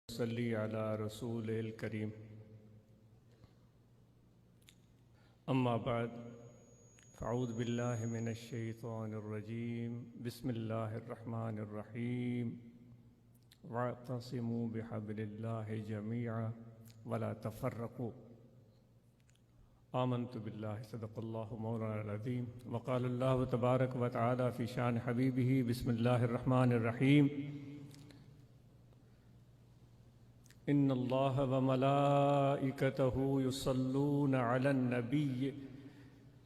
صلی علی رسول الکریم اما بعد فاعوذ باللہ من الشیطان الرجیم بسم اللہ الرحمن الرحیم واعتصموا بحبل اللہ جميعا ولا تفرقوا آمنت باللہ صدق اللہ مولانا العظیم وقال اللہ تبارک وتعالی فی شان حبیبہ بسم اللہ الرحمن الرحیم ان اللہ وملائکتہ یصلون علی النبی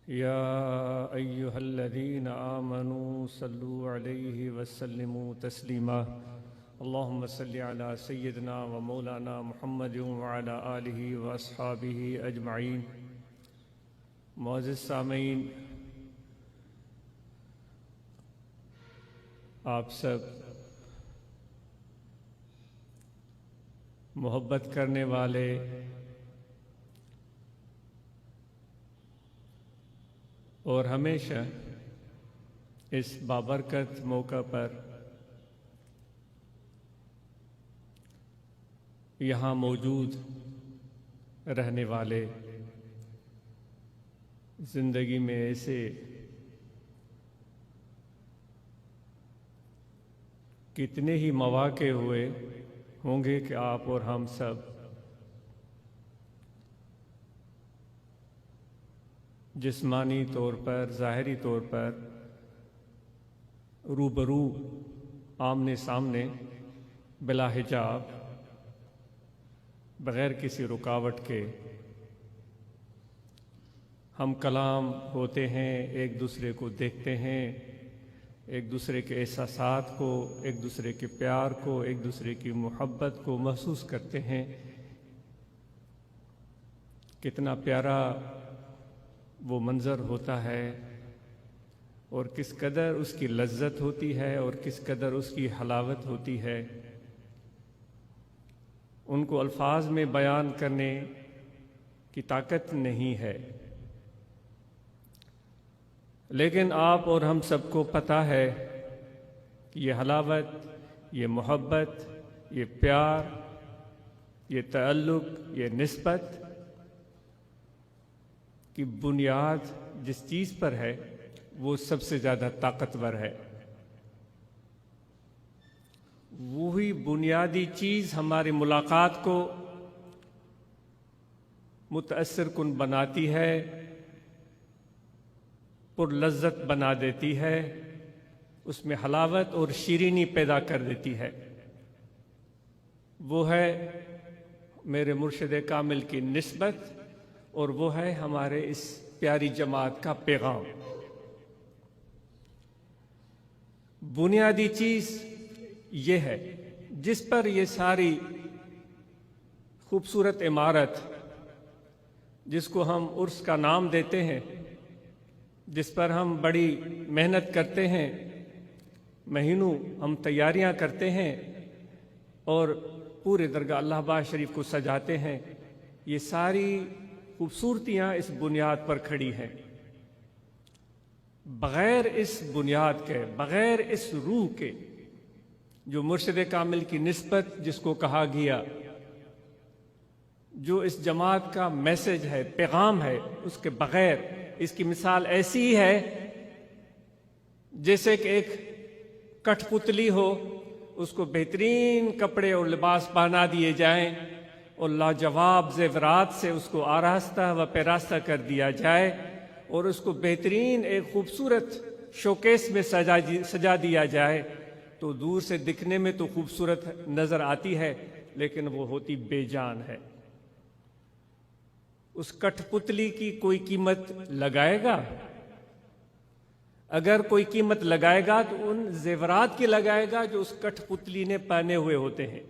یا ایہا الذین آمنوا صلوا علیہ وسلموا تسلیما اللہم صلی علی سیدنا و مولانا محمد وعلی آلہ واصحابہ اجمعین۔ معزز سامعین، آپ سب محبت کرنے والے اور ہمیشہ اس بابرکت موقع پر یہاں موجود رہنے والے، زندگی میں ایسے کتنے ہی مواقع ہوئے ہوں گے کہ آپ اور ہم سب جسمانی طور پر، ظاہری طور پر روبرو، آمنے سامنے، بلا حجاب، بغیر کسی رکاوٹ کے ہم کلام ہوتے ہیں، ایک دوسرے کو دیکھتے ہیں، ایک دوسرے کے احساسات کو، ایک دوسرے کے پیار کو، ایک دوسرے کی محبت کو محسوس کرتے ہیں۔ کتنا پیارا وہ منظر ہوتا ہے اور کس قدر اس کی لذت ہوتی ہے اور کس قدر اس کی حلاوت ہوتی ہے، ان کو الفاظ میں بیان کرنے کی طاقت نہیں ہے، لیکن آپ اور ہم سب کو پتہ ہے کہ یہ حلاوت، یہ محبت، یہ پیار، یہ تعلق، یہ نسبت کی بنیاد جس چیز پر ہے وہ سب سے زیادہ طاقتور ہے۔ وہی بنیادی چیز ہماری ملاقات کو متاثر کن بناتی ہے، پر لذت بنا دیتی ہے، اس میں حلاوت اور شیرینی پیدا کر دیتی ہے۔ وہ ہے میرے مرشد کامل کی نسبت اور وہ ہے ہمارے اس پیاری جماعت کا پیغام۔ بنیادی چیز یہ ہے جس پر یہ ساری خوبصورت عمارت، جس کو ہم عرس کا نام دیتے ہیں، جس پر ہم بڑی محنت کرتے ہیں، مہینوں ہم تیاریاں کرتے ہیں اور پورے درگاہ اللہ باغ شریف کو سجاتے ہیں، یہ ساری خوبصورتیاں اس بنیاد پر کھڑی ہیں۔ بغیر اس بنیاد کے، بغیر اس روح کے، جو مرشد کامل کی نسبت جس کو کہا گیا، جو اس جماعت کا میسج ہے، پیغام ہے، اس کے بغیر اس کی مثال ایسی ہی ہے جیسے کہ ایک کٹھ پتلی ہو، اس کو بہترین کپڑے اور لباس پہنا دیے جائیں اور لاجواب زیورات سے اس کو آراستہ و پیراستہ کر دیا جائے اور اس کو بہترین ایک خوبصورت شوکیس میں سجا دیا جائے، تو دور سے دکھنے میں تو خوبصورت نظر آتی ہے لیکن وہ ہوتی بے جان ہے۔ اس کٹھ پتلی کی کوئی قیمت لگائے گا؟ اگر کوئی قیمت لگائے گا تو ان زیورات کی لگائے گا جو اس کٹھ پتلی نے پہنے ہوئے ہوتے ہیں۔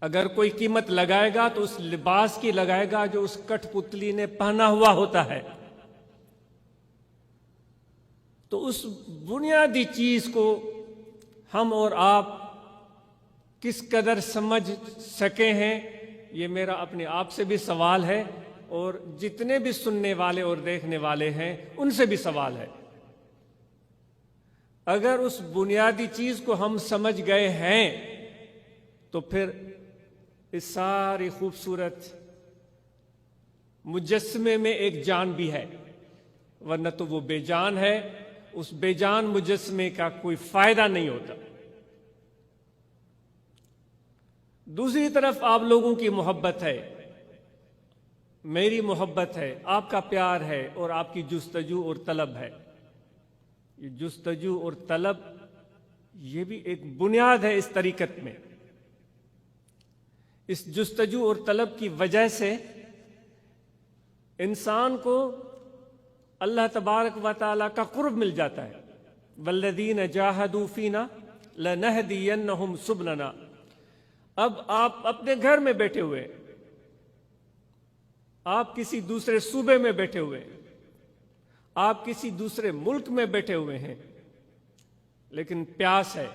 اگر کوئی قیمت لگائے گا تو اس لباس کی لگائے گا جو اس کٹھ پتلی نے پہنا ہوا ہوتا ہے۔ تو اس بنیادی چیز کو ہم اور آپ کس قدر سمجھ سکے ہیں، یہ میرا اپنے آپ سے بھی سوال ہے اور جتنے بھی سننے والے اور دیکھنے والے ہیں ان سے بھی سوال ہے۔ اگر اس بنیادی چیز کو ہم سمجھ گئے ہیں تو پھر اس ساری خوبصورت مجسمے میں ایک جان بھی ہے، ورنہ تو وہ بے جان ہے، اس بے جان مجسمے کا کوئی فائدہ نہیں ہوتا۔ دوسری طرف آپ لوگوں کی محبت ہے، میری محبت ہے، آپ کا پیار ہے، اور آپ کی جستجو اور طلب ہے۔ یہ جستجو اور طلب یہ بھی ایک بنیاد ہے اس طریقت میں۔ اس جستجو اور طلب کی وجہ سے انسان کو اللہ تبارک و تعالیٰ کا قرب مل جاتا ہے۔ والذین جاہدوا فینا لنہدینہم سبلنا۔ اب آپ اپنے گھر میں بیٹھے ہوئے، آپ کسی دوسرے صوبے میں بیٹھے ہوئے، آپ کسی دوسرے ملک میں بیٹھے ہوئے ہیں، لیکن پیاس ہے،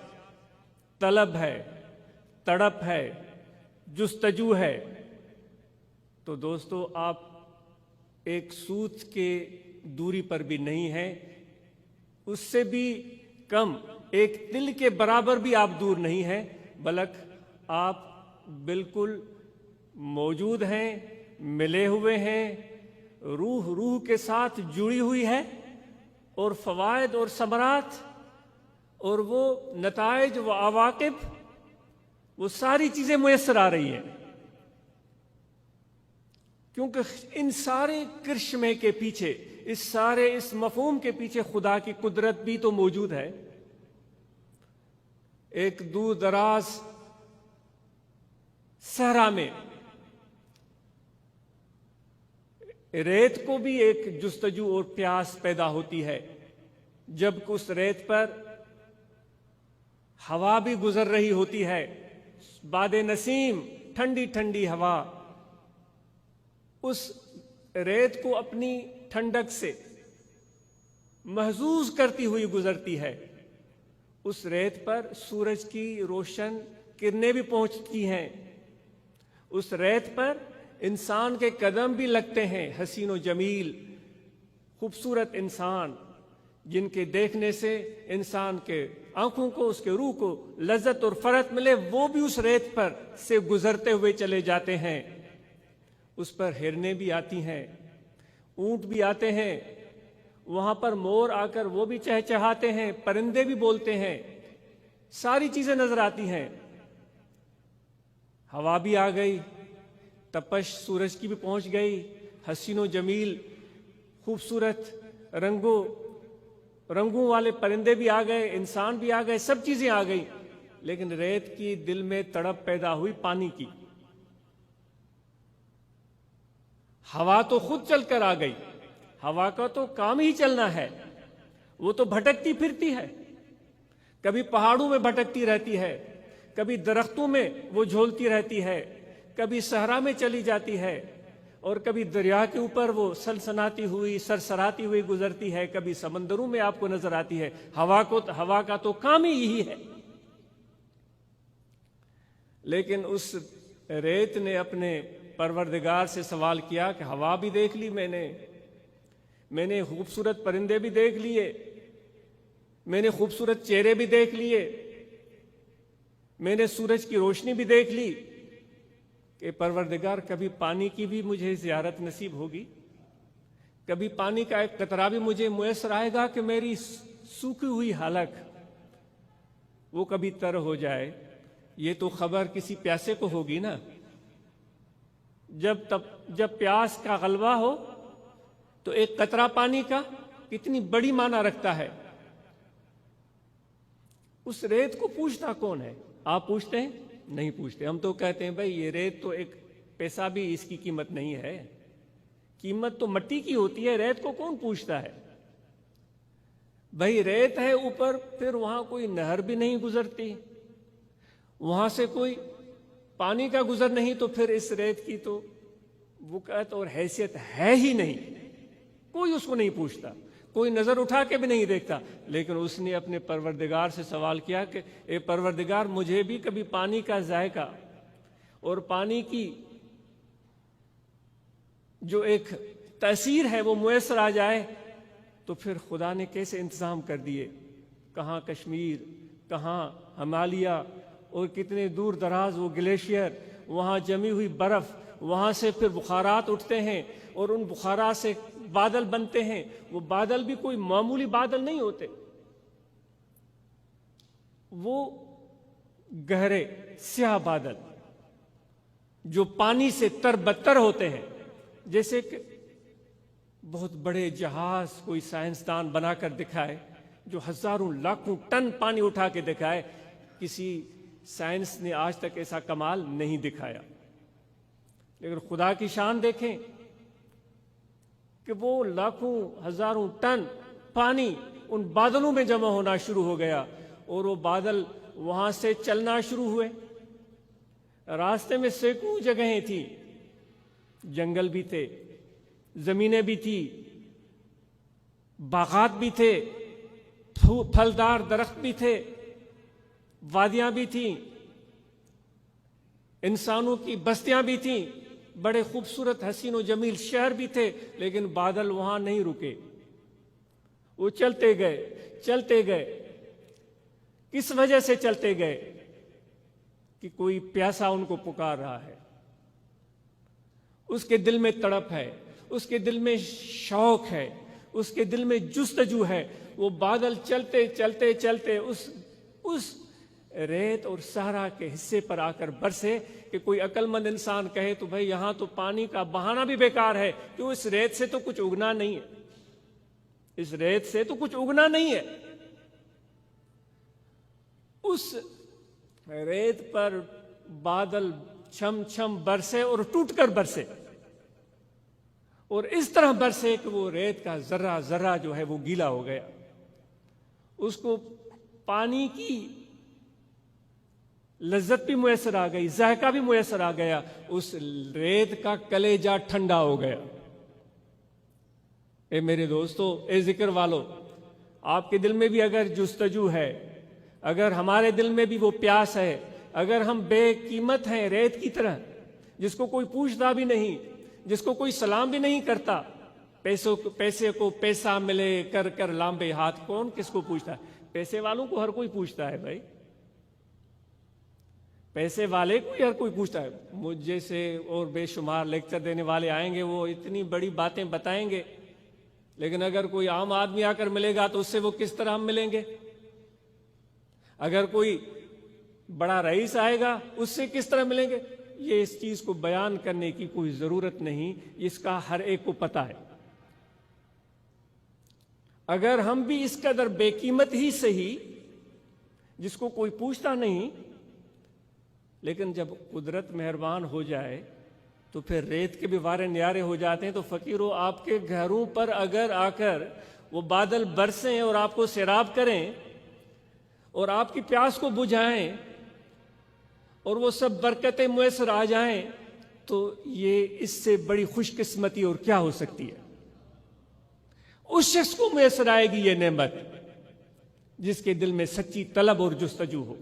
طلب ہے، تڑپ ہے، جستجو ہے، تو دوستو آپ ایک سوت کے دوری پر بھی نہیں ہیں، اس سے بھی کم ایک تل کے برابر بھی آپ دور نہیں ہیں، بلکہ آپ بالکل موجود ہیں، ملے ہوئے ہیں، روح کے ساتھ جڑی ہوئی ہے، اور فوائد اور ثمرات اور وہ نتائج و عواقب وہ ساری چیزیں میسر آ رہی ہیں، کیونکہ ان سارے کرشمے کے پیچھے، اس مفہوم کے پیچھے خدا کی قدرت بھی تو موجود ہے۔ ایک دور دراز صحرا میں ریت کو بھی ایک جستجو اور پیاس پیدا ہوتی ہے، جب اس ریت پر ہوا بھی گزر رہی ہوتی ہے، باد نسیم، ٹھنڈی ٹھنڈی ہوا اس ریت کو اپنی ٹھنڈک سے محظوظ کرتی ہوئی گزرتی ہے۔ اس ریت پر سورج کی روشن کرنیں بھی پہنچتی ہیں، اس ریت پر انسان کے قدم بھی لگتے ہیں، حسین و جمیل خوبصورت انسان، جن کے دیکھنے سے انسان کے آنکھوں کو، اس کے روح کو لذت اور فرحت ملے، وہ بھی اس ریت پر سے گزرتے ہوئے چلے جاتے ہیں۔ اس پر ہرنیں بھی آتی ہیں، اونٹ بھی آتے ہیں، وہاں پر مور آ کر وہ بھی چہچہاتے ہیں، پرندے بھی بولتے ہیں، ساری چیزیں نظر آتی ہیں۔ ہوا بھی آ گئی، تپش سورج کی بھی پہنچ گئی، حسین و جمیل خوبصورت رنگوں والے پرندے بھی آ گئے، انسان بھی آ گئے، سب چیزیں آ گئی، لیکن ریت کی دل میں تڑپ پیدا ہوئی پانی کی۔ ہوا تو خود چل کر آ گئی، ہوا کا تو کام ہی چلنا ہے، وہ تو بھٹکتی پھرتی ہے، کبھی پہاڑوں میں بھٹکتی رہتی ہے، کبھی درختوں میں وہ جھولتی رہتی ہے، کبھی صحرا میں چلی جاتی ہے، اور کبھی دریا کے اوپر وہ سلسلاتی ہوئی سرسراتی ہوئی گزرتی ہے، کبھی سمندروں میں آپ کو نظر آتی ہے۔ ہوا کا تو کام ہی یہی ہے۔ لیکن اس ریت نے اپنے پروردگار سے سوال کیا کہ ہوا بھی دیکھ لی میں نے خوبصورت پرندے بھی دیکھ لیے، میں نے خوبصورت چہرے بھی دیکھ لیے، میں نے سورج کی روشنی بھی دیکھ لی، کہ پروردگار کبھی پانی کی بھی مجھے زیارت نصیب ہوگی، کبھی پانی کا ایک قطرہ بھی مجھے میسر آئے گا کہ میری سوکھی ہوئی حلق وہ کبھی تر ہو جائے۔ یہ تو خبر کسی پیاسے کو ہوگی نا، جب پیاس کا غلبہ ہو تو ایک قطرہ پانی کا کتنی بڑی معنی رکھتا ہے۔ اس ریت کو پوچھتا کون ہے؟ آپ پوچھتے ہیں؟ نہیں پوچھتے، ہم تو کہتے ہیں بھائی یہ ریت تو ایک پیسہ بھی اس کی قیمت نہیں ہے، قیمت تو مٹی کی ہوتی ہے، ریت کو کون پوچھتا ہے؟ بھائی ریت ہے اوپر، پھر وہاں کوئی نہر بھی نہیں گزرتی، وہاں سے کوئی پانی کا گزر نہیں، تو پھر اس ریت کی تو وقعت اور حیثیت ہے ہی نہیں، کوئی اس کو نہیں پوچھتا، کوئی نظر اٹھا کے بھی نہیں دیکھتا۔ لیکن اس نے اپنے پروردگار سے سوال کیا کہ اے پروردگار، مجھے بھی کبھی پانی کا ذائقہ اور پانی کی جو ایک تاثیر ہے وہ میسر آ جائے۔ تو پھر خدا نے کیسے انتظام کر دیے، کہاں کشمیر، کہاں ہمالیہ، اور کتنے دور دراز وہ گلیشیئر، وہاں جمی ہوئی برف، وہاں سے پھر بخارات اٹھتے ہیں اور ان بخارات سے بادل بنتے ہیں۔ وہ بادل بھی کوئی معمولی بادل نہیں ہوتے، وہ گہرے سیاہ بادل جو پانی سے تر بتر ہوتے ہیں۔ جیسے کہ بہت بڑے جہاز کوئی سائنسدان بنا کر دکھائے جو ہزاروں لاکھوں ٹن پانی اٹھا کے دکھائے، کسی سائنس نے آج تک ایسا کمال نہیں دکھایا۔ لیکن خدا کی شان دیکھیں کہ وہ لاکھوں ہزاروں ٹن پانی ان بادلوں میں جمع ہونا شروع ہو گیا اور وہ بادل وہاں سے چلنا شروع ہوئے۔ راستے میں سینکڑوں جگہیں تھیں، جنگل بھی تھے، زمینیں بھی تھی، باغات بھی تھے، پھلدار درخت بھی تھے، وادیاں بھی تھیں، انسانوں کی بستیاں بھی تھیں، بڑے خوبصورت حسین و جمیل شہر بھی تھے، لیکن بادل وہاں نہیں رکے، وہ چلتے گئے چلتے گئے۔ کس وجہ سے چلتے گئے؟ کہ کوئی پیاسا ان کو پکار رہا ہے، اس کے دل میں تڑپ ہے، اس کے دل میں شوق ہے، اس کے دل میں جستجو ہے۔ وہ بادل چلتے چلتے چلتے اس ریت اور صحرا کے حصے پر آ کر برسے کہ کوئی عقل مند انسان کہے تو بھائی یہاں تو پانی کا بہانا بھی بیکار ہے، کیوں اس ریت سے تو کچھ اگنا نہیں ہے، اس ریت سے تو کچھ اگنا نہیں ہے۔ اس ریت پر بادل چھم چھم برسے اور ٹوٹ کر برسے، اور اس طرح برسے کہ وہ ریت کا ذرہ ذرہ جو ہے وہ گیلا ہو گیا۔ اس کو پانی کی لذت بھی میسر آ گئی، ذائقہ بھی میسر آ گیا، اس ریت کا کلیجہ ٹھنڈا ہو گیا۔ اے میرے دوستو، اے ذکر والو، آپ کے دل میں بھی اگر جستجو ہے، اگر ہمارے دل میں بھی وہ پیاس ہے، اگر ہم بے قیمت ہیں ریت کی طرح، جس کو کوئی پوچھتا بھی نہیں، جس کو کوئی سلام بھی نہیں کرتا، پیسے کو پیسہ ملے کر کر لامبے ہاتھ، کون کس کو پوچھتا ہے؟ پیسے والوں کو ہر کوئی پوچھتا ہے بھائی، پیسے والے کو ہر کوئی پوچھتا ہے۔ مجھ جیسے اور بے شمار لیکچر دینے والے آئیں گے، وہ اتنی بڑی باتیں بتائیں گے، لیکن اگر کوئی عام آدمی آ کر ملے گا تو اس سے وہ کس طرح ہم ملیں گے؟ اگر کوئی بڑا رئیس آئے گا اس سے کس طرح ملیں گے؟ یہ اس چیز کو بیان کرنے کی کوئی ضرورت نہیں، اس کا ہر ایک کو پتہ ہے۔ اگر ہم بھی اس قدر بے قیمت ہی صحیح، جس کو کوئی پوچھتا نہیں، لیکن جب قدرت مہربان ہو جائے تو پھر ریت کے بھی وارے نیارے ہو جاتے ہیں۔ تو فقیروں، آپ کے گھروں پر اگر آ کر وہ بادل برسیں اور آپ کو سیراب کریں اور آپ کی پیاس کو بجھائیں اور وہ سب برکتیں میسر آ جائیں، تو یہ اس سے بڑی خوش قسمتی اور کیا ہو سکتی ہے؟ اس شخص کو میسر آئے گی یہ نعمت جس کے دل میں سچی طلب اور جستجو ہو۔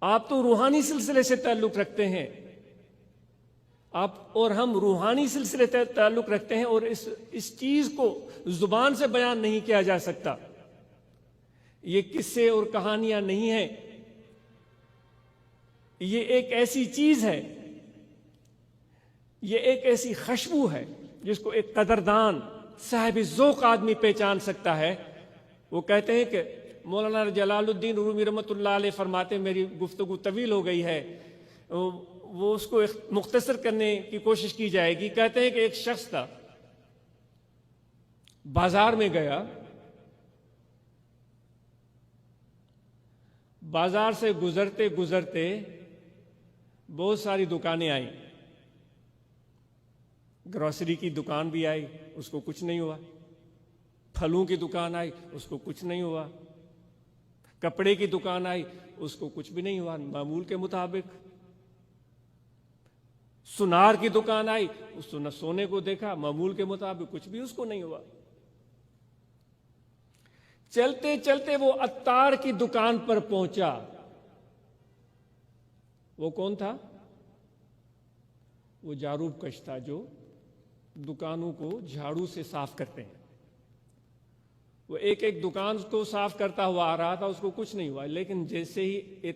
آپ تو روحانی سلسلے سے تعلق رکھتے ہیں، آپ اور ہم روحانی سلسلے سے تعلق رکھتے ہیں، اور اس چیز کو زبان سے بیان نہیں کیا جا سکتا۔ یہ قصے اور کہانیاں نہیں ہیں، یہ ایک ایسی چیز ہے، یہ ایک ایسی خوشبو ہے جس کو ایک قدردان صاحب ذوق آدمی پہچان سکتا ہے۔ وہ کہتے ہیں کہ مولانا جلال الدین رومی رحمۃ اللہ علیہ فرماتے ہیں، میری گفتگو طویل ہو گئی ہے، وہ اس کو مختصر کرنے کی کوشش کی جائے گی۔ کہتے ہیں کہ ایک شخص تھا، بازار میں گیا، بازار سے گزرتے گزرتے بہت ساری دکانیں آئیں، گروسری کی دکان بھی آئی، اس کو کچھ نہیں ہوا، پھلوں کی دکان آئی، اس کو کچھ نہیں ہوا، کپڑے کی دکان آئی، اس کو کچھ بھی نہیں ہوا معمول کے مطابق، سونار کی دکان آئی، اس نے سونے کو دیکھا، معمول کے مطابق کچھ بھی اس کو نہیں ہوا۔ چلتے چلتے وہ عطار کی دکان پر پہنچا۔ وہ کون تھا؟ وہ جاروب کش تھا جو دکانوں کو جھاڑو سے صاف کرتے ہیں۔ وہ ایک ایک دکان کو صاف کرتا ہوا آ رہا تھا، اس کو کچھ نہیں ہوا، لیکن جیسے ہی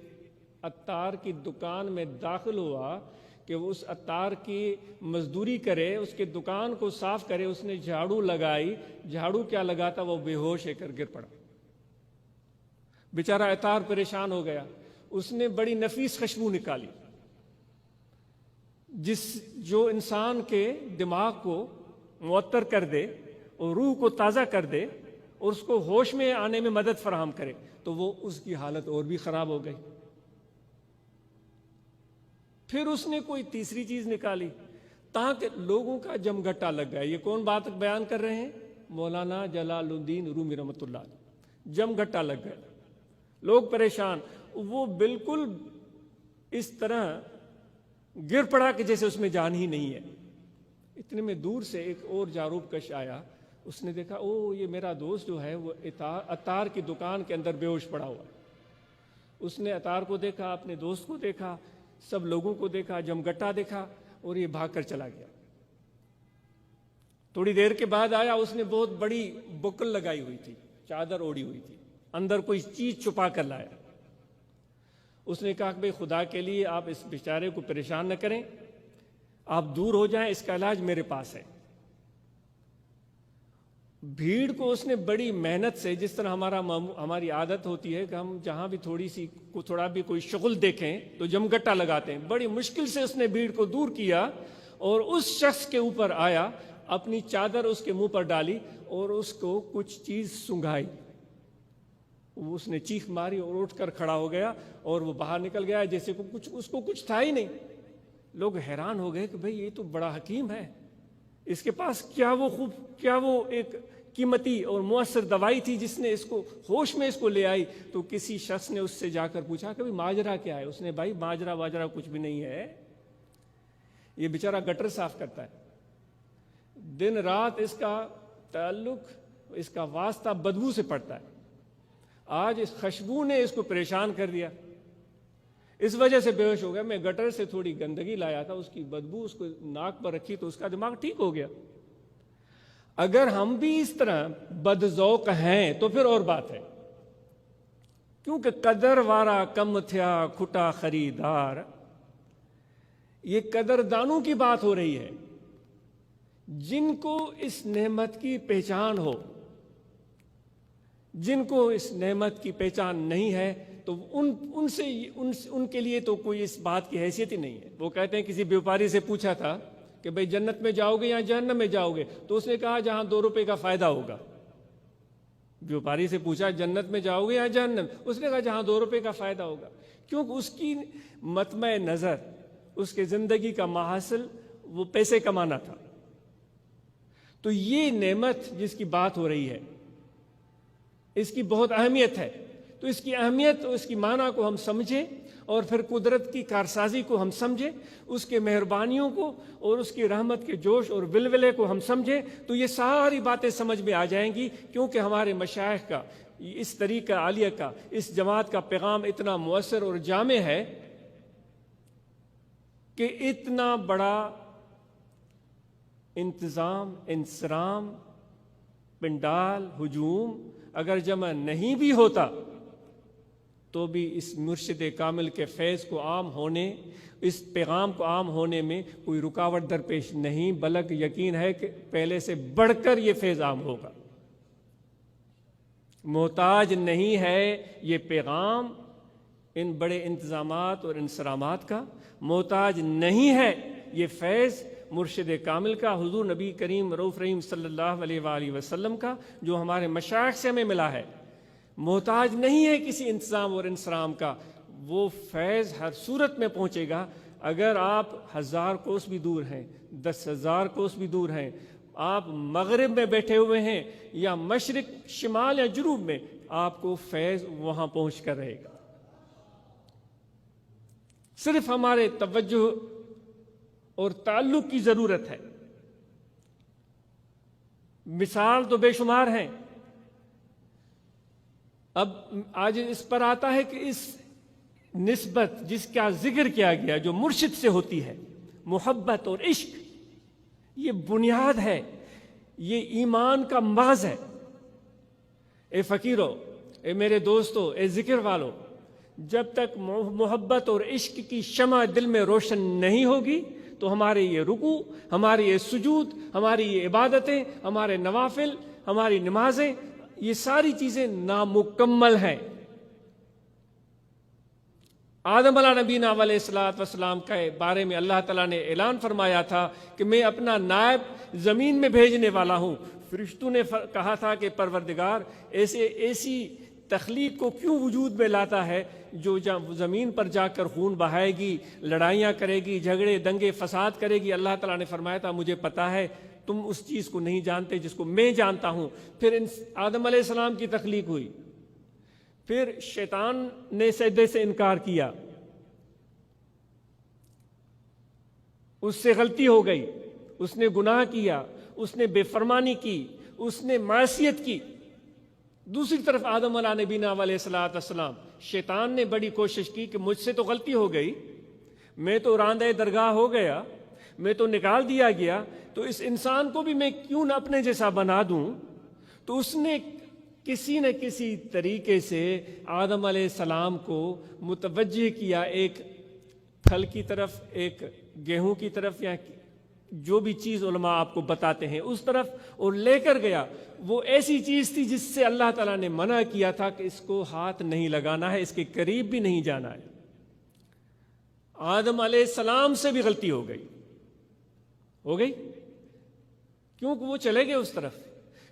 عطار کی دکان میں داخل ہوا کہ وہ اس عطار کی مزدوری کرے، اس کے دکان کو صاف کرے، اس نے جھاڑو لگائی، جھاڑو کیا لگاتا وہ بے ہوش ہے کر گر پڑا۔ بیچارہ عطار پریشان ہو گیا، اس نے بڑی نفیس خوشبو نکالی جو انسان کے دماغ کو معطر کر دے اور روح کو تازہ کر دے اور اس کو ہوش میں آنے میں مدد فراہم کرے، تو وہ اس کی حالت اور بھی خراب ہو گئی۔ پھر اس نے کوئی تیسری چیز نکالی تاکہ لوگوں کا جمگھٹا لگ گیا۔ یہ کون بات بیان کر رہے ہیں؟ مولانا جلال الدین رومی رحمۃ اللہ علیہ۔ جمگھٹا لگ گیا، لوگ پریشان، وہ بالکل اس طرح گر پڑا کہ جیسے اس میں جان ہی نہیں ہے۔ اتنے میں دور سے ایک اور جاروب کش آیا، اس نے دیکھا او یہ میرا دوست جو ہے وہ عطار کی دکان کے اندر بے ہوش پڑا ہوا ہے۔ اس نے عطار کو دیکھا، اپنے دوست کو دیکھا، سب لوگوں کو دیکھا، جمگٹا دیکھا اور یہ بھاگ کر چلا گیا۔ تھوڑی دیر کے بعد آیا، اس نے بہت بڑی بکل لگائی ہوئی تھی، چادر اوڑی ہوئی تھی، اندر کوئی چیز چھپا کر لایا۔ اس نے کہا کہ بھئی خدا کے لیے آپ اس بیچارے کو پریشان نہ کریں، آپ دور ہو جائیں، اس کا علاج میرے پاس ہے۔ بھیڑ کو اس نے بڑی محنت سے، جس طرح ہماری عادت ہوتی ہے کہ ہم جہاں بھی تھوڑا بھی کوئی شغل دیکھیں تو جمگٹا لگاتے ہیں، بڑی مشکل سے اس نے بھیڑ کو دور کیا اور اس شخص کے اوپر آیا، اپنی چادر اس کے منہ پر ڈالی اور اس کو کچھ چیز سنگھائی۔ اس نے چیخ ماری اور اٹھ کر کھڑا ہو گیا اور وہ باہر نکل گیا جیسے اس کو کچھ تھا ہی نہیں۔ لوگ حیران ہو گئے کہ بھئی یہ تو بڑا حکیم ہے، اس کے پاس کیا وہ ایک قیمتی اور مؤثر دوائی تھی جس نے اس کو ہوش میں اس کو لے آئی۔ تو کسی شخص نے اس سے جا کر پوچھا کہ ماجرا کیا ہے؟ اس نے بھائی ماجرا واجرا کچھ بھی نہیں ہے، یہ بیچارہ گٹر صاف کرتا ہے، دن رات اس کا تعلق، اس کا واسطہ بدبو سے پڑتا ہے۔ آج اس خوشبو نے اس کو پریشان کر دیا، اس وجہ سے بے ہوش ہو گیا۔ میں گٹر سے تھوڑی گندگی لایا تھا، اس کی بدبو اس کو ناک پر رکھی تو اس کا دماغ ٹھیک ہو گیا۔ اگر ہم بھی اس طرح بدذوق ہیں تو پھر اور بات ہے، کیونکہ قدر وارا کم تھیا کھٹا خریدار، یہ قدردانوں کی بات ہو رہی ہے۔ جن کو اس نعمت کی پہچان ہو، جن کو اس نعمت کی پہچان نہیں ہے تو ان کے لیے تو کوئی اس بات کی حیثیت ہی نہیں ہے۔ وہ کہتے ہیں کسی بیوپاری سے پوچھا تھا کہ بھئی جنت میں جاؤ گے یا جہنم میں جاؤ گے؟ تو اس نے کہا جہاں 2 روپے کا فائدہ ہوگا۔ بیوپاری سے پوچھا جنت میں جاؤ گے یا جہنم؟ اس نے کہا جہاں 2 روپے کا فائدہ ہوگا، کیونکہ اس کی مطمع نظر، اس کے زندگی کا محاصل وہ پیسے کمانا تھا۔ تو یہ نعمت جس کی بات ہو رہی ہے اس کی بہت اہمیت ہے، تو اس کی اہمیت اور اس کی معنی کو ہم سمجھیں اور پھر قدرت کی کارسازی کو ہم سمجھیں، اس کے مہربانیوں کو اور اس کی رحمت کے جوش اور ولولے کو ہم سمجھیں، تو یہ ساری باتیں سمجھ میں آ جائیں گی۔ کیونکہ ہمارے مشائخ کا اس طریقہ عالیہ کا، اس جماعت کا پیغام اتنا مؤثر اور جامع ہے کہ اتنا بڑا انتظام، انصرام، پنڈال، ہجوم اگر جمع نہیں بھی ہوتا تو بھی اس مرشد کامل کے فیض کو عام ہونے، اس پیغام کو عام ہونے میں کوئی رکاوٹ درپیش نہیں، بلکہ یقین ہے کہ پہلے سے بڑھ کر یہ فیض عام ہوگا۔ محتاج نہیں ہے یہ پیغام ان بڑے انتظامات اور انصرامات کا، محتاج نہیں ہے یہ فیض مرشد کامل کا، حضور نبی کریم رؤوف رحیم صلی اللہ علیہ وآلہ وسلم کا، جو ہمارے مشائخ سے ہمیں ملا ہے۔ محتاج نہیں ہے کسی انتظام اور انصرام کا، وہ فیض ہر صورت میں پہنچے گا۔ اگر آپ 1000 کوس بھی دور ہیں، 10,000 کوس بھی دور ہیں، آپ مغرب میں بیٹھے ہوئے ہیں یا مشرق، شمال یا جنوب میں، آپ کو فیض وہاں پہنچ کر رہے گا۔ صرف ہمارے توجہ اور تعلق کی ضرورت ہے۔ مثال تو بے شمار ہیں، اب آج اس پر آتا ہے کہ اس نسبت جس کا ذکر کیا گیا جو مرشد سے ہوتی ہے، محبت اور عشق، یہ بنیاد ہے، یہ ایمان کا مغز ہے۔ اے فقیروں، اے میرے دوستوں، اے ذکر والوں، جب تک محبت اور عشق کی شمع دل میں روشن نہیں ہوگی تو ہمارے یہ رکوع، ہماری یہ سجود، ہماری یہ عبادتیں، ہمارے نوافل، ہماری نمازیں، یہ ساری چیزیں نامکمل ہیں۔ آدم علیہ نبینا علیہ الصلوۃ والسلام کے بارے میں اللہ تعالیٰ نے اعلان فرمایا تھا کہ میں اپنا نائب زمین میں بھیجنے والا ہوں۔ فرشتوں نے کہا تھا کہ پروردگار ایسی تخلیق کو کیوں وجود میں لاتا ہے جو زمین پر جا کر خون بہائے گی، لڑائیاں کرے گی، جھگڑے دنگے فساد کرے گی۔ اللہ تعالیٰ نے فرمایا تھا مجھے پتا ہے تم اس چیز کو نہیں جانتے جس کو میں جانتا ہوں۔ پھر آدم علیہ السلام کی تخلیق ہوئی، پھر شیطان نے سجدے سے انکار کیا، اس سے غلطی ہو گئی، اس نے گناہ کیا، اس نے بے فرمانی کی، اس نے معصیت کی۔ دوسری طرف آدم علیہ نبینا علیہ الصلوۃ والسلام، شیطان نے بڑی کوشش کی کہ مجھ سے تو غلطی ہو گئی، میں تو راندہ درگاہ ہو گیا، میں تو نکال دیا گیا، تو اس انسان کو بھی میں کیوں نہ اپنے جیسا بنا دوں۔ تو اس نے کسی نہ کسی طریقے سے آدم علیہ السلام کو متوجہ کیا ایک پھل کی طرف، ایک گیہوں کی طرف، یا جو بھی چیز علماء آپ کو بتاتے ہیں اس طرف، اور لے کر گیا۔ وہ ایسی چیز تھی جس سے اللہ تعالیٰ نے منع کیا تھا کہ اس کو ہاتھ نہیں لگانا ہے، اس کے قریب بھی نہیں جانا ہے۔ آدم علیہ السلام سے بھی غلطی ہو گئی کیونکہ وہ چلے گئے اس طرف۔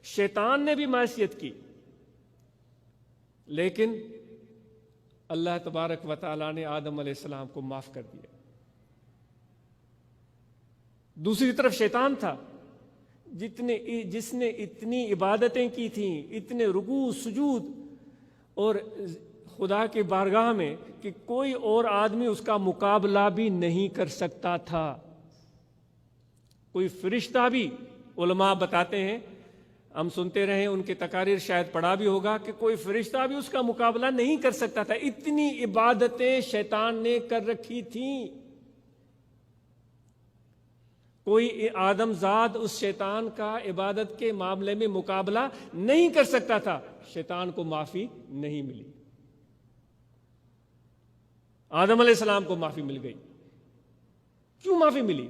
شیطان نے بھی معصیت کی، لیکن اللہ تبارک و تعالیٰ نے آدم علیہ السلام کو معاف کر دیا۔ دوسری طرف شیطان تھا جس نے اتنی عبادتیں کی تھیں، اتنے رکوع سجود اور خدا کے بارگاہ میں کہ کوئی اور آدمی اس کا مقابلہ بھی نہیں کر سکتا تھا۔ کوئی فرشتہ بھی، علماء بتاتے ہیں، ہم سنتے رہے، ان کے تقاریر شاید پڑھا بھی ہوگا کہ کوئی فرشتہ بھی اس کا مقابلہ نہیں کر سکتا تھا۔ اتنی عبادتیں شیطان نے کر رکھی تھیں، کوئی آدم زاد اس شیطان کا عبادت کے معاملے میں مقابلہ نہیں کر سکتا تھا۔ شیطان کو معافی نہیں ملی، آدم علیہ السلام کو معافی مل گئی۔ کیوں معافی ملی؟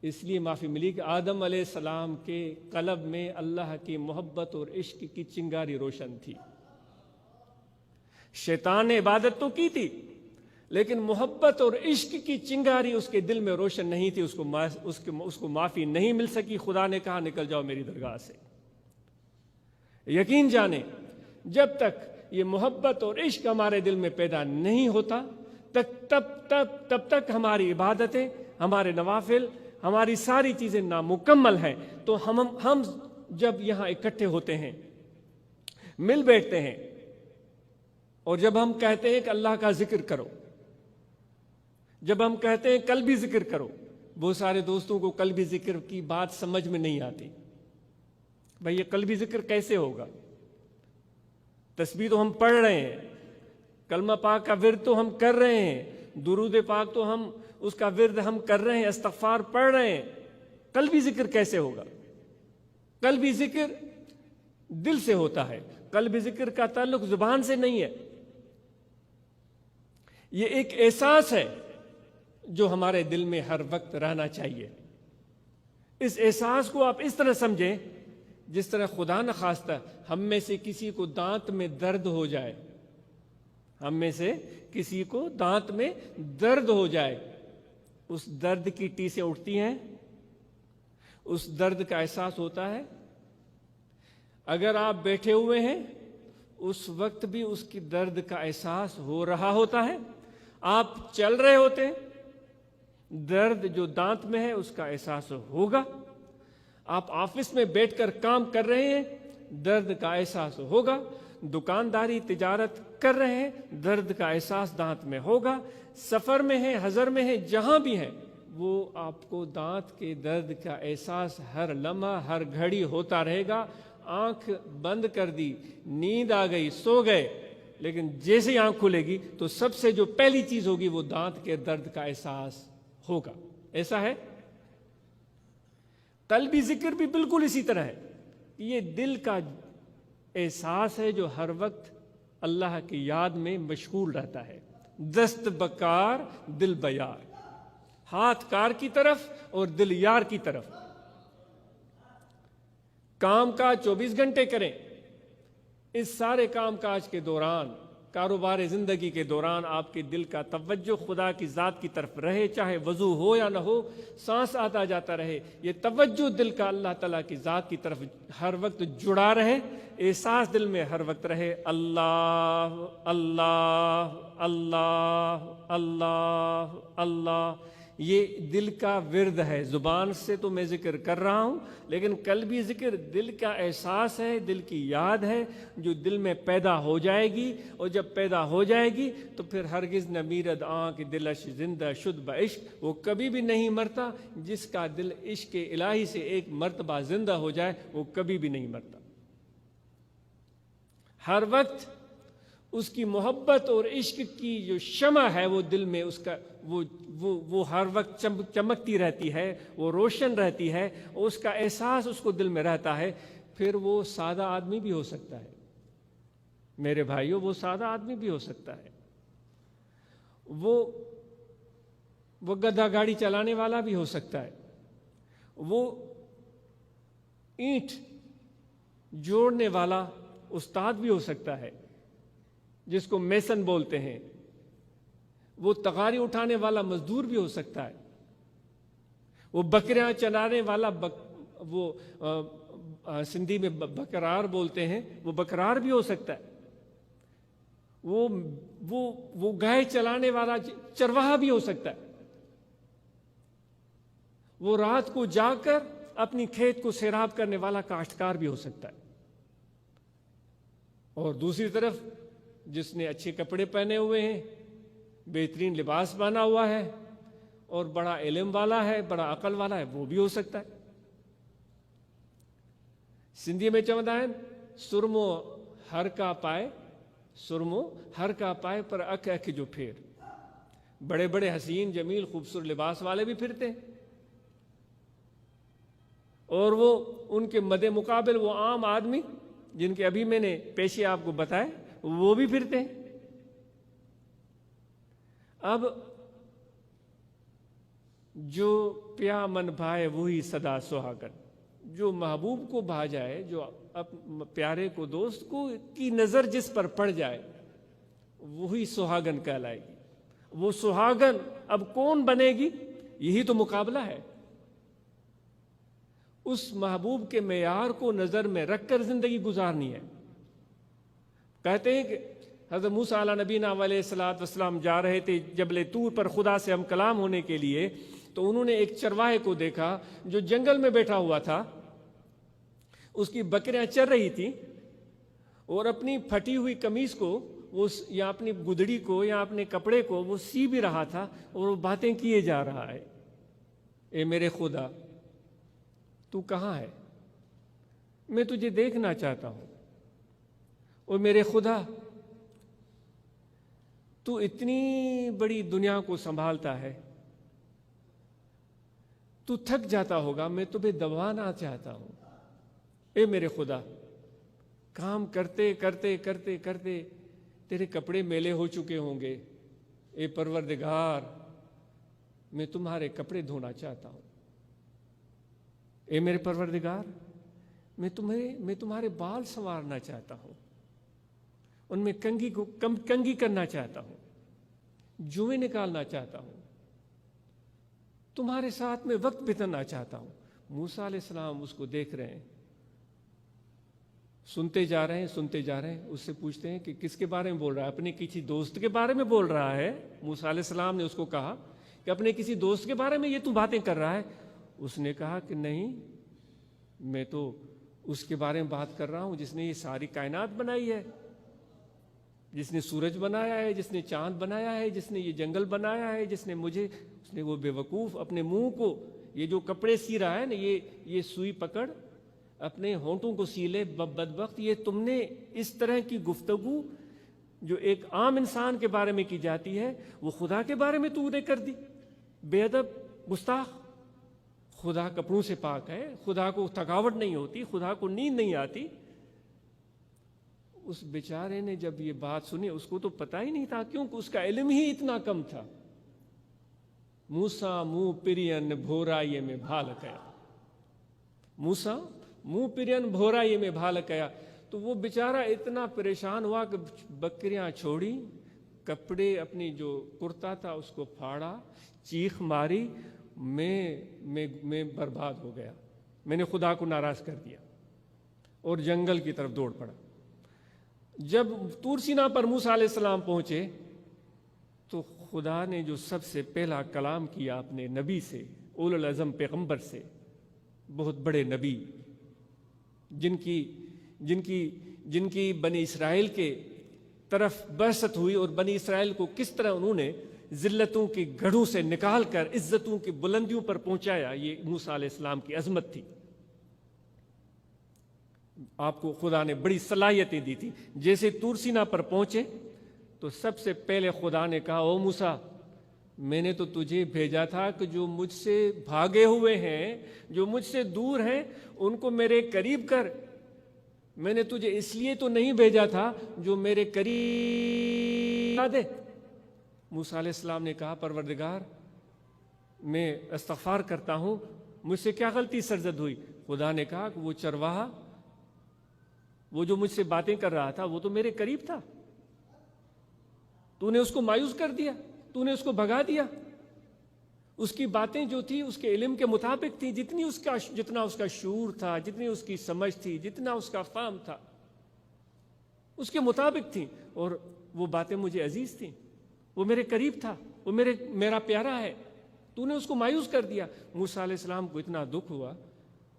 اس لیے معافی ملی کہ آدم علیہ السلام کے قلب میں اللہ کی محبت اور عشق کی چنگاری روشن تھی۔ شیطان نے عبادت تو کی تھی، لیکن محبت اور عشق کی چنگاری اس کے دل میں روشن نہیں تھی، اس کو معافی نہیں مل سکی۔ خدا نے کہا نکل جاؤ میری درگاہ سے۔ یقین جانیں، جب تک یہ محبت اور عشق ہمارے دل میں پیدا نہیں ہوتا تب تک ہماری عبادتیں، ہمارے نوافل، ہماری ساری چیزیں نامکمل ہیں۔ تو ہم جب یہاں اکٹھے ہوتے ہیں، مل بیٹھتے ہیں، اور جب ہم کہتے ہیں کہ اللہ کا ذکر کرو، جب ہم کہتے ہیں قلبی ذکر کرو، بہت سارے دوستوں کو قلبی ذکر کی بات سمجھ میں نہیں آتی۔ بھئی یہ قلبی ذکر کیسے ہوگا؟ تسبیح تو ہم پڑھ رہے ہیں، کلمہ پاک کا ورد تو ہم کر رہے ہیں، درود پاک تو ہم اس کا ورد ہم کر رہے ہیں، استغفار پڑھ رہے ہیں، قلبی ذکر کیسے ہوگا؟ قلبی ذکر دل سے ہوتا ہے، قلبی ذکر کا تعلق زبان سے نہیں ہے۔ یہ ایک احساس ہے جو ہمارے دل میں ہر وقت رہنا چاہیے۔ اس احساس کو آپ اس طرح سمجھیں جس طرح خدا نخواستہ ہم میں سے کسی کو دانت میں درد ہو جائے، ہم میں سے کسی کو دانت میں درد ہو جائے، اس درد کی ٹیسیں اٹھتی ہیں، اس درد کا احساس ہوتا ہے۔ اگر آپ بیٹھے ہوئے ہیں اس وقت بھی اس کی درد کا احساس ہو رہا ہوتا ہے۔ آپ چل رہے ہوتے ہیں، درد جو دانت میں ہے اس کا احساس ہوگا۔ آپ آفس میں بیٹھ کر کام کر رہے ہیں، درد کا احساس ہوگا۔ دکانداری تجارت کر رہے ہیں، درد کا احساس دانت میں ہوگا۔ سفر میں ہیں، حضر میں ہیں، جہاں بھی ہیں، وہ آپ کو دانت کے درد کا احساس ہر لمحہ ہر گھڑی ہوتا رہے گا۔ آنکھ بند کر دی، نیند آ گئی، سو گئے، لیکن جیسے آنکھ کھلے گی تو سب سے جو پہلی چیز ہوگی وہ دانت کے درد کا احساس ہوگا۔ ایسا ہے؟ قلبی ذکر بھی بالکل اسی طرح ہے۔ یہ دل کا احساس ہے جو ہر وقت اللہ کی یاد میں مشغول رہتا ہے. دست بکار دل بیار، ہاتھ کار کی طرف اور دل یار کی طرف. کام کاج 24 گھنٹے کریں. اس سارے کام کاج کے دوران، کاروبار زندگی کے دوران آپ کے دل کا توجہ خدا کی ذات کی طرف رہے، چاہے وضو ہو یا نہ ہو، سانس آتا جاتا رہے، یہ توجہ دل کا اللہ تعالیٰ کی ذات کی طرف ہر وقت جڑا رہے. احساس دل میں ہر وقت رہے، اللہ اللہ اللہ اللہ اللہ. یہ دل کا ورد ہے. زبان سے تو میں ذکر کر رہا ہوں، لیکن قلبی ذکر دل کا احساس ہے، دل کی یاد ہے جو دل میں پیدا ہو جائے گی. اور جب پیدا ہو جائے گی تو پھر ہرگز نہ میرد آنکھ دلش زندہ شد بعشق، وہ کبھی بھی نہیں مرتا. جس کا دل عشق الہی سے ایک مرتبہ زندہ ہو جائے وہ کبھی بھی نہیں مرتا. ہر وقت اس کی محبت اور عشق کی جو شمع ہے وہ دل میں اس کا وہ ہر وقت چمکتی رہتی ہے، وہ روشن رہتی ہے، اور اس کا احساس اس کو دل میں رہتا ہے. پھر وہ سادہ آدمی بھی ہو سکتا ہے میرے بھائیوں، وہ سادہ آدمی بھی ہو سکتا ہے. وہ گدھا گاڑی چلانے والا بھی ہو سکتا ہے. وہ اینٹ جوڑنے والا استاد بھی ہو سکتا ہے جس کو میسن بولتے ہیں. وہ تغاری اٹھانے والا مزدور بھی ہو سکتا ہے. وہ بکریاں چلانے والا وہ سندھی میں بکرار بولتے ہیں، وہ بکرار بھی ہو سکتا ہے. وہ گائے چلانے والا چرواہا بھی ہو سکتا ہے. وہ رات کو جا کر اپنی کھیت کو سیراب کرنے والا کاشتکار بھی ہو سکتا ہے. اور دوسری طرف جس نے اچھے کپڑے پہنے ہوئے ہیں، بہترین لباس پہنا ہوا ہے اور بڑا علم والا ہے، بڑا عقل والا ہے، وہ بھی ہو سکتا ہے. سندھی میں چوندہ ہیں، سرمو ہر کا پائے، سرمو ہر کا پائے پر اکھ اکھ جو پھیر. بڑے بڑے حسین جمیل خوبصورت لباس والے بھی پھرتے ہیں، اور وہ ان کے مد مقابل وہ عام آدمی جن کے ابھی میں نے پیشے آپ کو بتائے وہ بھی پھرتے ہیں. اب جو پیا من بھائے وہی صدا سہاگن، جو محبوب کو بھا جائے، جو پیارے کو دوست کو کی نظر جس پر پڑ جائے وہی سہاگن کہلائے گی. وہ سہاگن اب کون بنے گی؟ یہی تو مقابلہ ہے. اس محبوب کے معیار کو نظر میں رکھ کر زندگی گزارنی ہے. کہتے ہیں کہ حضرت موسیٰ علیہ نبینا علیہ الصلوۃ والسلام جا رہے تھے جبل طور پر خدا سے ہم کلام ہونے کے لیے، تو انہوں نے ایک چرواہے کو دیکھا جو جنگل میں بیٹھا ہوا تھا. اس کی بکریاں چر رہی تھیں اور اپنی پھٹی ہوئی قمیص کو وہ یا اپنی گدڑی کو یا اپنے کپڑے کو وہ سی بھی رہا تھا اور وہ باتیں کیے جا رہا ہے. اے میرے خدا تو کہاں ہے؟ میں تجھے دیکھنا چاہتا ہوں. اور میرے خدا تو اتنی بڑی دنیا کو سنبھالتا ہے، تو تھک جاتا ہوگا، میں تمہیں دبانا چاہتا ہوں. اے میرے خدا، کام کرتے کرتے کرتے کرتے تیرے کپڑے میلے ہو چکے ہوں گے. اے پروردگار، میں تمہارے کپڑے دھونا چاہتا ہوں. اے میرے پروردگار، میں تمہارے بال سنوارنا چاہتا ہوں، ان میں کنگھی کرنا چاہتا ہوں، جوئیں نکالنا چاہتا ہوں، تمہارے ساتھ میں وقت بتانا چاہتا ہوں. موسیٰ علیہ السلام اس کو دیکھ رہے ہیں، سنتے جا رہے ہیں. اس سے پوچھتے ہیں کہ کس کے بارے میں بول رہا ہے؟ اپنے کسی دوست کے بارے میں بول رہا ہے. موسیٰ علیہ السلام نے اس کو کہا کہ اپنے کسی دوست کے بارے میں یہ تو باتیں کر رہا ہے. اس نے کہا کہ نہیں، میں تو اس کے بارے میں بات کر رہا ہوں جس نے یہ ساری کائنات بنائی ہے، جس نے سورج بنایا ہے، جس نے چاند بنایا ہے، جس نے یہ جنگل بنایا ہے، جس نے اس نے وہ بے وقوف اپنے منہ کو یہ جو کپڑے سی رہا ہے نا، یہ سوئی پکڑ اپنے ہونٹوں کو سی لے بدبخت. یہ تم نے اس طرح کی گفتگو جو ایک عام انسان کے بارے میں کی جاتی ہے وہ خدا کے بارے میں تو نے کر دی. بے ادب، گستاخ. خدا کپڑوں سے پاک ہے، خدا کو تھکاوٹ نہیں ہوتی، خدا کو نیند نہیں آتی. اس بیچارے نے جب یہ بات سنی، اس کو تو پتہ ہی نہیں تھا کیونکہ اس کا علم ہی اتنا کم تھا. موسیٰ منہ پرین بھورائی میں بھالکیا، موسیٰ منہ پرین بھورائی میں بھالکیا. تو وہ بیچارہ اتنا پریشان ہوا کہ بکریاں چھوڑی، کپڑے اپنی جو کرتا تھا اس کو پھاڑا، چیخ ماری، میں برباد ہو گیا، میں نے خدا کو ناراض کر دیا، اور جنگل کی طرف دوڑ پڑا. جب طور سینا پر موسیٰ علیہ السلام پہنچے تو خدا نے جو سب سے پہلا کلام کیا اپنے نبی سے، اولو العزم پیغمبر سے، بہت بڑے نبی جن کی بنی اسرائیل کے طرف بعثت ہوئی، اور بنی اسرائیل کو کس طرح انہوں نے ذلتوں کی گڑھوں سے نکال کر عزتوں کی بلندیوں پر پہنچایا، یہ موسیٰ علیہ السلام کی عظمت تھی. آپ کو خدا نے بڑی صلاحیتیں دی تھی. جیسے طور سینا پر پہنچے تو سب سے پہلے خدا نے کہا، او موسیٰ، میں نے تو تجھے بھیجا تھا کہ جو مجھ سے بھاگے ہوئے ہیں، جو مجھ سے دور ہیں، ان کو میرے قریب کر. میں نے تجھے اس لیے تو نہیں بھیجا تھا جو میرے قریب دے. موسیٰ علیہ السلام نے کہا، پروردگار میں استغفار کرتا ہوں، مجھ سے کیا غلطی سرزد ہوئی؟ خدا نے کہا کہ وہ چرواہا، وہ جو مجھ سے باتیں کر رہا تھا، وہ تو میرے قریب تھا، تو نے اس کو مایوس کر دیا، تو نے اس کو بھگا دیا. اس کی باتیں جو تھی اس کے علم کے مطابق تھی، جتنا اس کا شعور تھا، جتنی اس کی سمجھ تھی، جتنا اس کا فہم تھا، اس کے مطابق تھی، اور وہ باتیں مجھے عزیز تھیں، وہ میرے قریب تھا، وہ میرا پیارا ہے، تو نے اس کو مایوس کر دیا. موسیٰ علیہ السلام کو اتنا دکھ ہوا،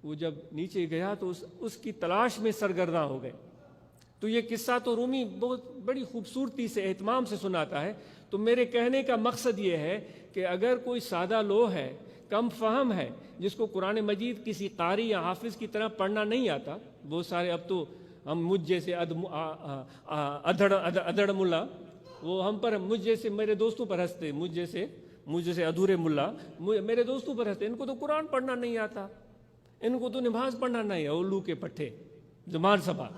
وہ جب نیچے گیا تو اس کی تلاش میں سرگرداں ہو گئے. تو یہ قصہ تو رومی بہت بڑی خوبصورتی سے، اہتمام سے سناتا ہے. تو میرے کہنے کا مقصد یہ ہے کہ اگر کوئی سادہ لوح ہے، کم فہم ہے، جس کو قرآن مجید کسی قاری یا حافظ کی طرح پڑھنا نہیں آتا، بہت سارے اب تو ہم مجھ جیسے ادھڑ ملا، وہ ہم پر، مجھ جیسے میرے دوستوں پر ہنستے، مجھ جیسے ادھورے ملا میرے دوستوں پر ہنستے، ان کو تو قرآن پڑھنا نہیں آتا، ان کو تو نماز پڑھنا نہیں ہے، الو کے پٹھے زبان سبا.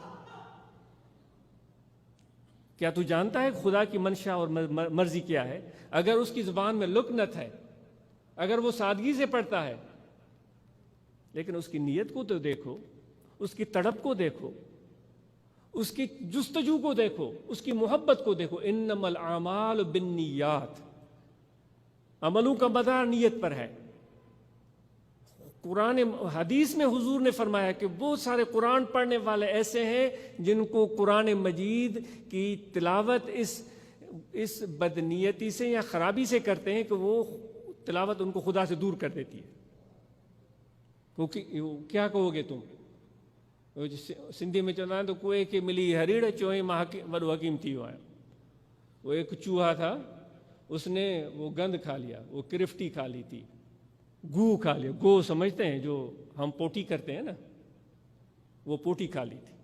کیا تو جانتا ہے خدا کی منشا اور مرضی کیا ہے؟ اگر اس کی زبان میں لکنت ہے، اگر وہ سادگی سے پڑھتا ہے، لیکن اس کی نیت کو تو دیکھو، اس کی تڑپ کو دیکھو، اس کی جستجو کو دیکھو، اس کی محبت کو دیکھو. انما الاعمال بالنیات، عملوں کا مدار نیت پر ہے. قرآن حدیث میں حضور نے فرمایا کہ بہت سارے قرآن پڑھنے والے ایسے ہیں جن کو قرآن مجید کی تلاوت اس بدنیتی سے یا خرابی سے کرتے ہیں کہ وہ تلاوت ان کو خدا سے دور کر دیتی ہے. کیا کہو گے تم؟ سندھی میں چلتا ہے تو کوئی کہ ملی ہریڑ چوئیں وڈو حکیم تھی ہوا ہے. وہ ایک چوہا تھا، اس نے وہ گند کھا لیا، وہ کرفٹی کھا لی تھی، گو کھا لیا. گو سمجھتے ہیں جو ہم پوٹی کرتے ہیں نا، وہ پوٹی کھا لی تھی.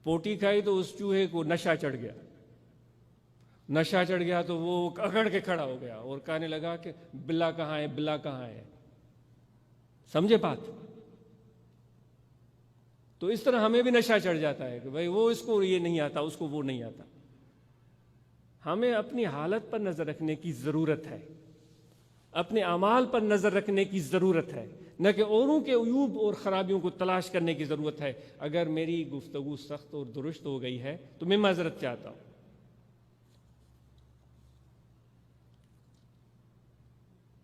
پوٹی کھائی تو اس چوہے کو نشہ چڑھ گیا تو وہ اکڑ کے کھڑا ہو گیا اور کہنے لگا کہ بلا کہاں ہے، بلا کہاں ہے. سمجھے بات؟ تو اس طرح ہمیں بھی نشہ چڑھ جاتا ہے کہ بھائی وہ اس کو یہ نہیں آتا، اس کو وہ نہیں آتا. ہمیں اپنی حالت پر نظر رکھنے کی ضرورت ہے، اپنے اعمال پر نظر رکھنے کی ضرورت ہے، نہ کہ اوروں کے عیوب اور خرابیوں کو تلاش کرنے کی ضرورت ہے. اگر میری گفتگو سخت اور درست ہو گئی ہے تو میں معذرت چاہتا ہوں.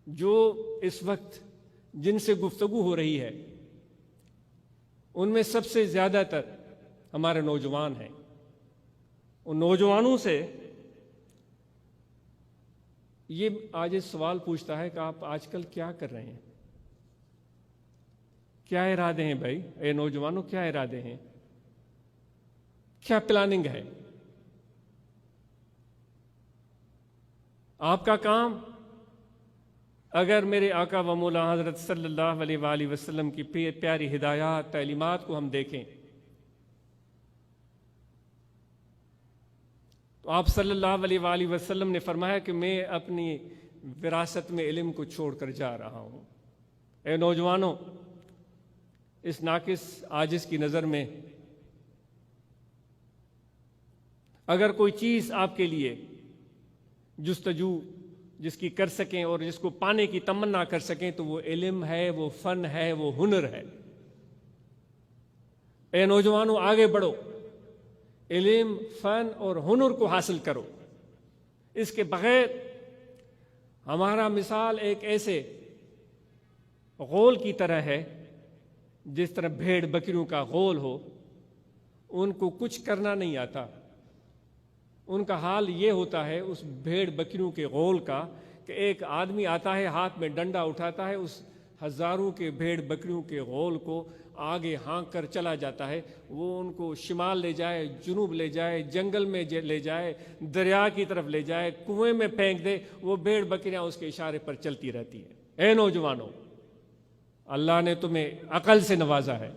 جو اس وقت جن سے گفتگو ہو رہی ہے ان میں سب سے زیادہ تر ہمارے نوجوان ہیں. ان نوجوانوں سے یہ آج اس سوال پوچھتا ہے کہ آپ آج کل کیا کر رہے ہیں؟ کیا ارادے ہیں بھائی؟ اے نوجوانوں، کیا ارادے ہیں؟ کیا پلاننگ ہے؟ آپ کا کام، اگر میرے آقا و مولا حضرت صلی اللہ علیہ وآلہ وسلم کی پیاری ہدایات، تعلیمات کو ہم دیکھیں تو آپ صلی اللہ علیہ وآلہ وسلم نے فرمایا کہ میں اپنی وراثت میں علم کو چھوڑ کر جا رہا ہوں. اے نوجوانوں، اس ناقص عاجز کی نظر میں اگر کوئی چیز آپ کے لیے جستجو جس کی کر سکیں اور جس کو پانے کی تمنا کر سکیں تو وہ علم ہے، وہ فن ہے، وہ ہنر ہے۔ اے نوجوانوں، آگے بڑھو، علم، فن اور ہنر کو حاصل کرو۔ اس کے بغیر ہمارا مثال ایک ایسے غول کی طرح ہے، جس طرح بھیڑ بکریوں کا غول ہو، ان کو کچھ کرنا نہیں آتا۔ ان کا حال یہ ہوتا ہے اس بھیڑ بکریوں کے غول کا کہ ایک آدمی آتا ہے، ہاتھ میں ڈنڈا اٹھاتا ہے، اس ہزاروں کے بھیڑ بکریوں کے غول کو آگے ہانک کر چلا جاتا ہے۔ وہ ان کو شمال لے جائے، جنوب لے جائے، جنگل میں لے جائے، دریا کی طرف لے جائے، کنویں میں پھینک دے، وہ بھیڑ بکریاں اس کے اشارے پر چلتی رہتی ہیں۔ اے نوجوانوں، اللہ نے تمہیں عقل سے نوازا ہے۔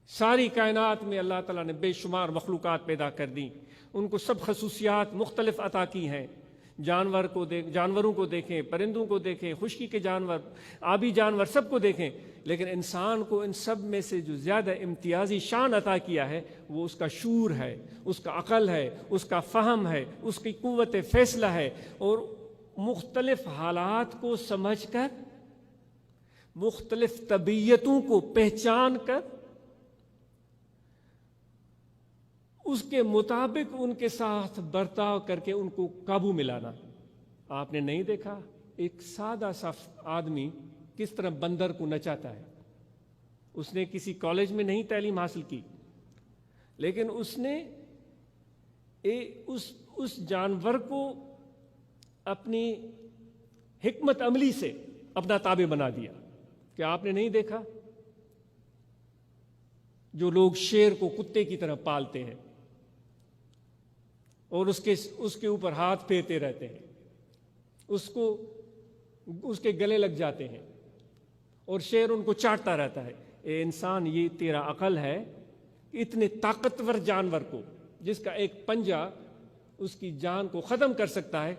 ساری کائنات میں اللہ تعالیٰ نے بے شمار مخلوقات پیدا کر دیں، ان کو سب خصوصیات مختلف عطا کی ہیں۔ جانوروں کو دیکھیں، پرندوں کو دیکھیں، خشکی کے جانور، آبی جانور، سب کو دیکھیں، لیکن انسان کو ان سب میں سے جو زیادہ امتیازی شان عطا کیا ہے وہ اس کا شعور ہے، اس کا عقل ہے، اس کا فہم ہے، اس کی قوت فیصلہ ہے، اور مختلف حالات کو سمجھ کر، مختلف طبیعتوں کو پہچان کر، اس کے مطابق ان کے ساتھ برتاؤ کر کے ان کو قابو میں لانا۔ آپ نے نہیں دیکھا ایک سادہ سا آدمی کس طرح بندر کو نچاتا ہے؟ اس نے کسی کالج میں نہیں تعلیم حاصل کی، لیکن اس نے اس جانور کو اپنی حکمت عملی سے اپنا تابع بنا دیا۔ کیا آپ نے نہیں دیکھا جو لوگ شیر کو کتے کی طرح پالتے ہیں اور اس کے اوپر ہاتھ پھیرتے رہتے ہیں، اس کے گلے لگ جاتے ہیں اور شیر ان کو چاٹتا رہتا ہے؟ اے انسان، یہ تیرا عقل ہے؟ اتنے طاقتور جانور کو، جس کا ایک پنجہ اس کی جان کو ختم کر سکتا ہے،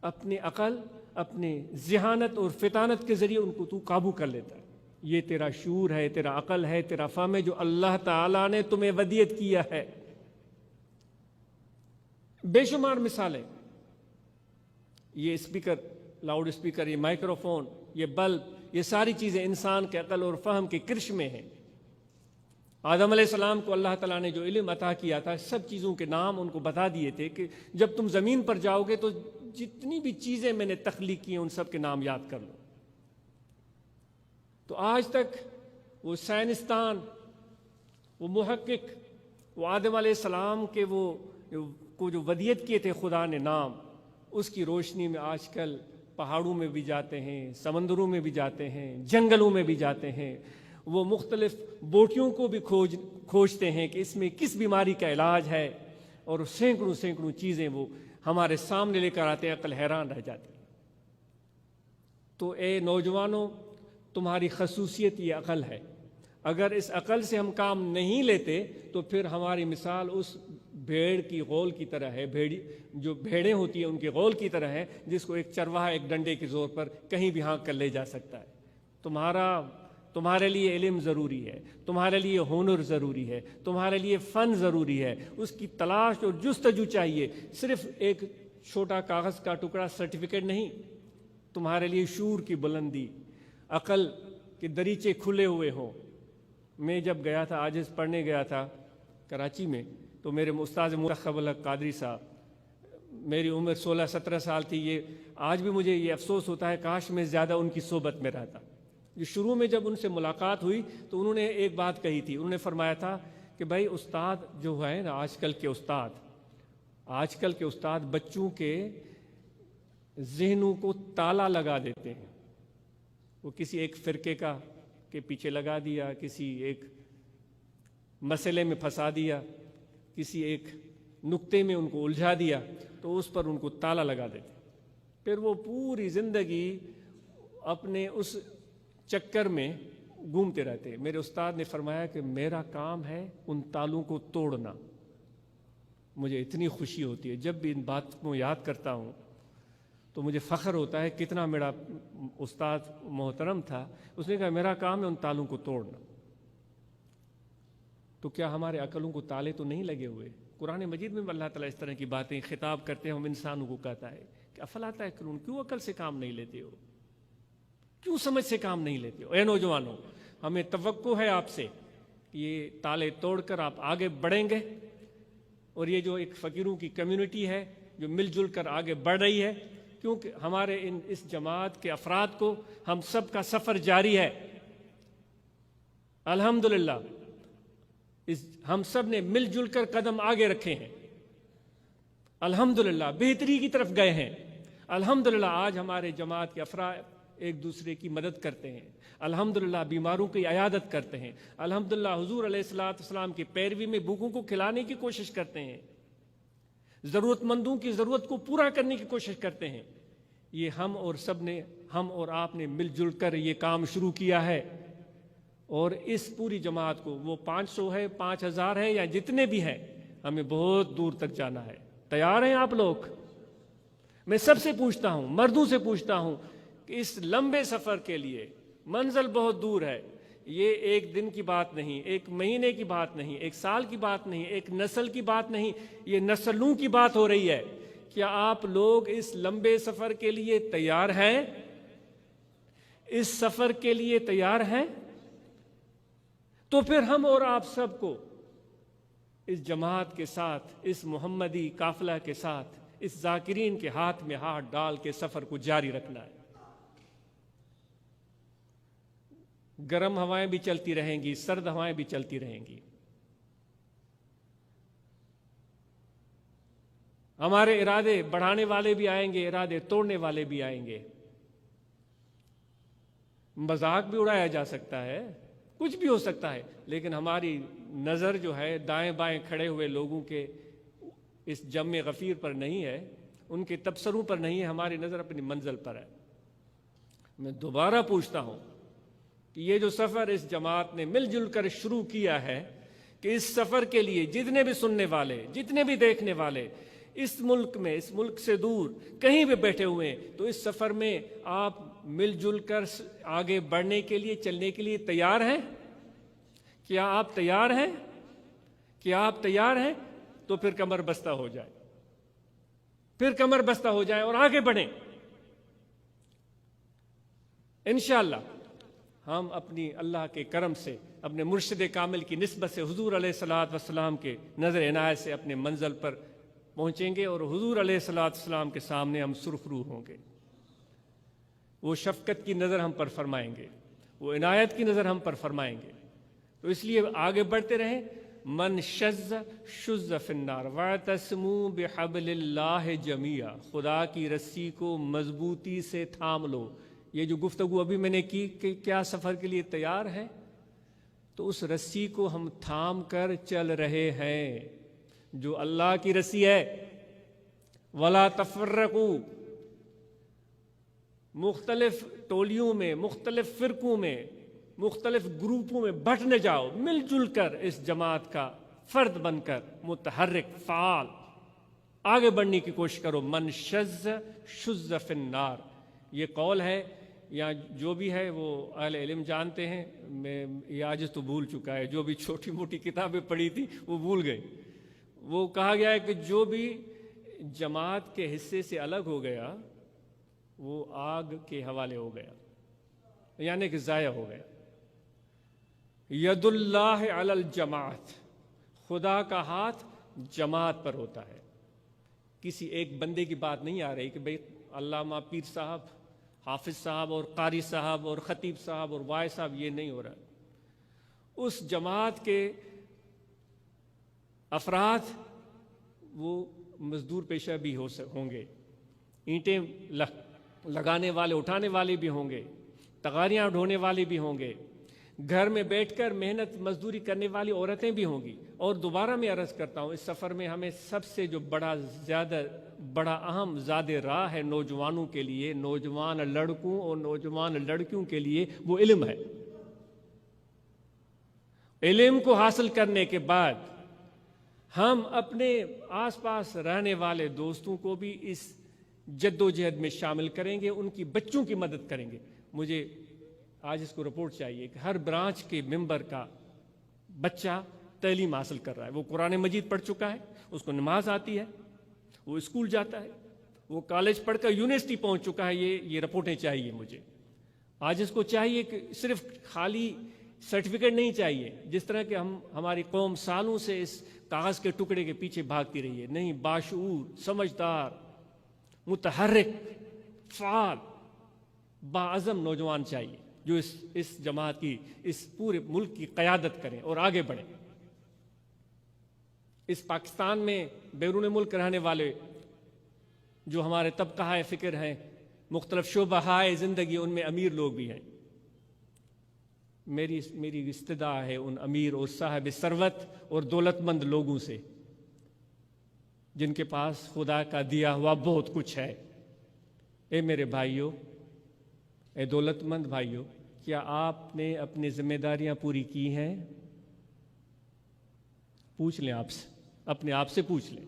اپنی عقل، اپنے ذہانت اور فطانت کے ذریعے ان کو تو قابو کر لیتا ہے۔ یہ تیرا شعور ہے، تیرا عقل ہے، تیرا فہم ہے جو اللہ تعالیٰ نے تمہیں ودیت کیا ہے۔ بے شمار مثالیں، یہ اسپیکر، لاؤڈ اسپیکر، یہ مائکروفون، یہ بلب، یہ ساری چیزیں انسان کے عقل اور فہم کے کرش میں ہیں۔ آدم علیہ السلام کو اللہ تعالیٰ نے جو علم عطا کیا تھا، سب چیزوں کے نام ان کو بتا دیے تھے کہ جب تم زمین پر جاؤ گے تو جتنی بھی چیزیں میں نے تخلیق کی ہیں ان سب کے نام یاد کر لو۔ تو آج تک وہ سائنسدان، وہ محقق، وہ آدم علیہ السلام کے کو جو ودیت کیے تھے خدا نے نام، اس کی روشنی میں آج کل پہاڑوں میں بھی جاتے ہیں، سمندروں میں بھی جاتے ہیں، جنگلوں میں بھی جاتے ہیں، وہ مختلف بوٹیوں کو بھی کھوجتے ہیں کہ اس میں کس بیماری کا علاج ہے، اور سینکڑوں چیزیں وہ ہمارے سامنے لے کر آتے ہیں، عقل حیران رہ جاتی ہے۔ تو اے نوجوانوں، تمہاری خصوصیت یہ عقل ہے۔ اگر اس عقل سے ہم کام نہیں لیتے تو پھر ہماری مثال اس بھیڑ کی غول کی طرح ہے، جو بھیڑیں ہوتی ہیں ان کے غول کی طرح ہے، جس کو ایک چرواہا ایک ڈنڈے کے زور پر کہیں بھی ہانک کر لے جا سکتا ہے۔ تمہارے لیے علم ضروری ہے، تمہارے لیے ہنر ضروری ہے، تمہارے لیے فن ضروری ہے، اس کی تلاش اور جستجو چاہیے۔ صرف ایک چھوٹا کاغذ کا ٹکڑا سرٹیفکیٹ نہیں، تمہارے لیے شعور کی بلندی، عقل کے دریچے کھلے ہوئے ہوں۔ میں جب گیا تھا، عاجز پڑھنے گیا تھا کراچی میں، تو میرے استاد منتخب الحق قادری صاحب، میری عمر 16-17 سال تھی، آج بھی مجھے یہ افسوس ہوتا ہے کاش میں زیادہ ان کی صحبت میں رہتا۔ شروع میں جب ان سے ملاقات ہوئی تو انہوں نے ایک بات کہی تھی، انہوں نے فرمایا تھا کہ بھائی استاد جو ہے نا، آج کل کے استاد بچوں کے ذہنوں کو تالا لگا دیتے ہیں۔ وہ کسی ایک فرقے کے پیچھے لگا دیا، کسی ایک مسئلے میں پھنسا دیا، کسی ایک نقطے میں ان کو الجھا دیا، تو اس پر ان کو تالا لگا دیتے، پھر وہ پوری زندگی اپنے اس چکر میں گھومتے رہتے۔ میرے استاد نے فرمایا کہ میرا کام ہے ان تالوں کو توڑنا۔ مجھے اتنی خوشی ہوتی ہے جب بھی ان بات کو یاد کرتا ہوں تو مجھے فخر ہوتا ہے کتنا میرا استاد محترم تھا۔ اس نے کہا میرا کام ہے ان تالوں کو توڑنا۔ تو کیا ہمارے عقلوں کو تالے تو نہیں لگے ہوئے؟ قرآن مجید میں اللہ تعالیٰ اس طرح کی باتیں خطاب کرتے ہیں، ہم انسانوں کو کہتا ہے کہ افلا تأکلون، کیوں عقل سے کام نہیں لیتے ہو، کیوں سمجھ سے کام نہیں لیتے ہو؟ اے نوجوانوں، ہمیں توقع ہے آپ سے، یہ تالے توڑ کر آپ آگے بڑھیں گے، اور یہ جو ایک فقیروں کی کمیونٹی ہے جو مل جل کر آگے بڑھ رہی ہے، کیونکہ ہمارے اس جماعت کے افراد کو ہم سب کا سفر جاری ہے الحمدللہ، ہم سب نے مل جل کر قدم آگے رکھے ہیں الحمدللہ، بہتری کی طرف گئے ہیں الحمدللہ۔ آج ہمارے جماعت کے افراد ایک دوسرے کی مدد کرتے ہیں الحمدللہ، بیماروں کی عیادت کرتے ہیں الحمدللہ، حضور علیہ السلام کی پیروی میں بھوکوں کو کھلانے کی کوشش کرتے ہیں، ضرورت مندوں کی ضرورت کو پورا کرنے کی کوشش کرتے ہیں۔ یہ ہم اور آپ نے مل جل کر یہ کام شروع کیا ہے، اور اس پوری جماعت کو، وہ 500 ہے 5000 ہے یا جتنے بھی ہیں، ہمیں بہت دور تک جانا ہے۔ تیار ہیں آپ لوگ؟ میں سب سے پوچھتا ہوں، مردوں سے پوچھتا ہوں کہ اس لمبے سفر کے لیے منزل بہت دور ہے، یہ ایک دن کی بات نہیں، ایک مہینے کی بات نہیں، ایک سال کی بات نہیں، ایک نسل کی بات نہیں، یہ نسلوں کی بات ہو رہی ہے۔ کیا آپ لوگ اس لمبے سفر کے لیے تیار ہیں؟ اس سفر کے لیے تیار ہیں؟ تو پھر ہم اور آپ سب کو اس جماعت کے ساتھ، اس محمدی قافلہ کے ساتھ، اس ذاکرین کے ہاتھ میں ہاتھ ڈال کے سفر کو جاری رکھنا ہے۔ گرم ہوائیں بھی چلتی رہیں گی، سرد ہوائیں بھی چلتی رہیں گی، ہمارے ارادے بڑھانے والے بھی آئیں گے، ارادے توڑنے والے بھی آئیں گے، مذاق بھی اڑایا جا سکتا ہے، کچھ بھی ہو سکتا ہے، لیکن ہماری نظر جو ہے دائیں بائیں کھڑے ہوئے لوگوں کے اس جم غفیر پر نہیں ہے، ان کے تبصروں پر نہیں ہے، ہماری نظر اپنی منزل پر ہے۔ میں دوبارہ پوچھتا ہوں کہ یہ جو سفر اس جماعت نے مل جل کر شروع کیا ہے، کہ اس سفر کے لیے جتنے بھی سننے والے، جتنے بھی دیکھنے والے اس ملک میں، اس ملک سے دور کہیں بھی بیٹھے ہوئے ہیں، تو اس سفر میں آپ مل جل کر آگے بڑھنے کے لیے، چلنے کے لیے تیار ہیں؟ کیا آپ تیار ہیں؟ کیا آپ تیار ہیں؟ تو پھر کمر بستہ ہو جائے، پھر کمر بستہ ہو جائے اور آگے بڑھیں۔ انشاءاللہ ہم اپنی اللہ کے کرم سے، اپنے مرشد کامل کی نسبت سے، حضور علیہ السلام کے نظر عنایت سے اپنے منزل پر پہنچیں گے، اور حضور علیہ السلام کے سامنے ہم سرخ روح ہوں گے۔ وہ شفقت کی نظر ہم پر فرمائیں گے، وہ عنایت کی نظر ہم پر فرمائیں گے۔ تو اس لیے آگے بڑھتے رہیں۔ من شذ فی النار واعتصموا بحبل اللہ جمیعا، خدا کی رسی کو مضبوطی سے تھام لو۔ یہ جو گفتگو ابھی میں نے کی کہ کیا سفر کے لیے تیار ہے، تو اس رسی کو ہم تھام کر چل رہے ہیں جو اللہ کی رسی ہے۔ ولا تفرقوا، مختلف ٹولیوں میں، مختلف فرقوں میں، مختلف گروپوں میں بٹ نہ جاؤ، مل جل کر اس جماعت کا فرد بن کر متحرک، فعال آگے بڑھنے کی کوشش کرو۔ من شذ فی النار، یہ قول ہے یا جو بھی ہے وہ اہل علم جانتے ہیں، میں یہ عاجز تو بھول چکا ہے، جو بھی چھوٹی موٹی کتابیں پڑھی تھی وہ بھول گئے۔ وہ کہا گیا ہے کہ جو بھی جماعت کے حصے سے الگ ہو گیا وہ آگ کے حوالے ہو گیا، یعنی کہ ضائع ہو گیا۔ ید اللہ علی الجماعت، خدا کا ہاتھ جماعت پر ہوتا ہے۔ کسی ایک بندے کی بات نہیں آ رہی کہ بھئی علامہ پیر صاحب، حافظ صاحب اور قاری صاحب اور خطیب صاحب اور وائے صاحب، یہ نہیں ہو رہا۔ اس جماعت کے افراد وہ مزدور پیشہ بھی ہوں گے، اینٹیں لگانے والے، اٹھانے والے بھی ہوں گے، تغاریاں ڈھونے والے بھی ہوں گے، گھر میں بیٹھ کر محنت مزدوری کرنے والی عورتیں بھی ہوں گی۔ اور دوبارہ میں عرض کرتا ہوں، اس سفر میں ہمیں سب سے جو بڑا اہم زاد راہ ہے نوجوانوں کے لیے، نوجوان لڑکوں اور نوجوان لڑکیوں کے لیے، وہ علم ہے۔ علم کو حاصل کرنے کے بعد ہم اپنے آس پاس رہنے والے دوستوں کو بھی اس جد و جہد میں شامل کریں گے، ان کی بچوں کی مدد کریں گے۔ مجھے آج اس کو رپورٹ چاہیے کہ ہر برانچ کے ممبر کا بچہ تعلیم حاصل کر رہا ہے، وہ قرآن مجید پڑھ چکا ہے، اس کو نماز آتی ہے، وہ اسکول جاتا ہے، وہ کالج پڑھ کر یونیورسٹی پہنچ چکا ہے، یہ رپورٹیں چاہیے مجھے۔ آج اس کو چاہیے کہ صرف خالی سرٹیفکیٹ نہیں چاہیے، جس طرح کہ ہماری قوم سالوں سے اس کاغذ کے ٹکڑے کے پیچھے بھاگتی رہی ہے۔ نہیں، باشعور، سمجھدار، متحرک، فعال، باعزم نوجوان چاہیے جو اس جماعت کی، اس پورے ملک کی قیادت کریں اور آگے بڑھیں۔ اس پاکستان میں بیرون ملک رہنے والے جو ہمارے طبقہ فکر ہیں، مختلف شعبہ ہائے زندگی، ان میں امیر لوگ بھی ہیں۔ میری استدعا ہے ان امیر اور صاحب ثروت اور دولت مند لوگوں سے جن کے پاس خدا کا دیا ہوا بہت کچھ ہے۔ اے میرے بھائیوں، اے دولت مند بھائیوں، کیا آپ نے اپنی ذمہ داریاں پوری کی ہیں؟ پوچھ لیں آپ سے، اپنے آپ سے پوچھ لیں،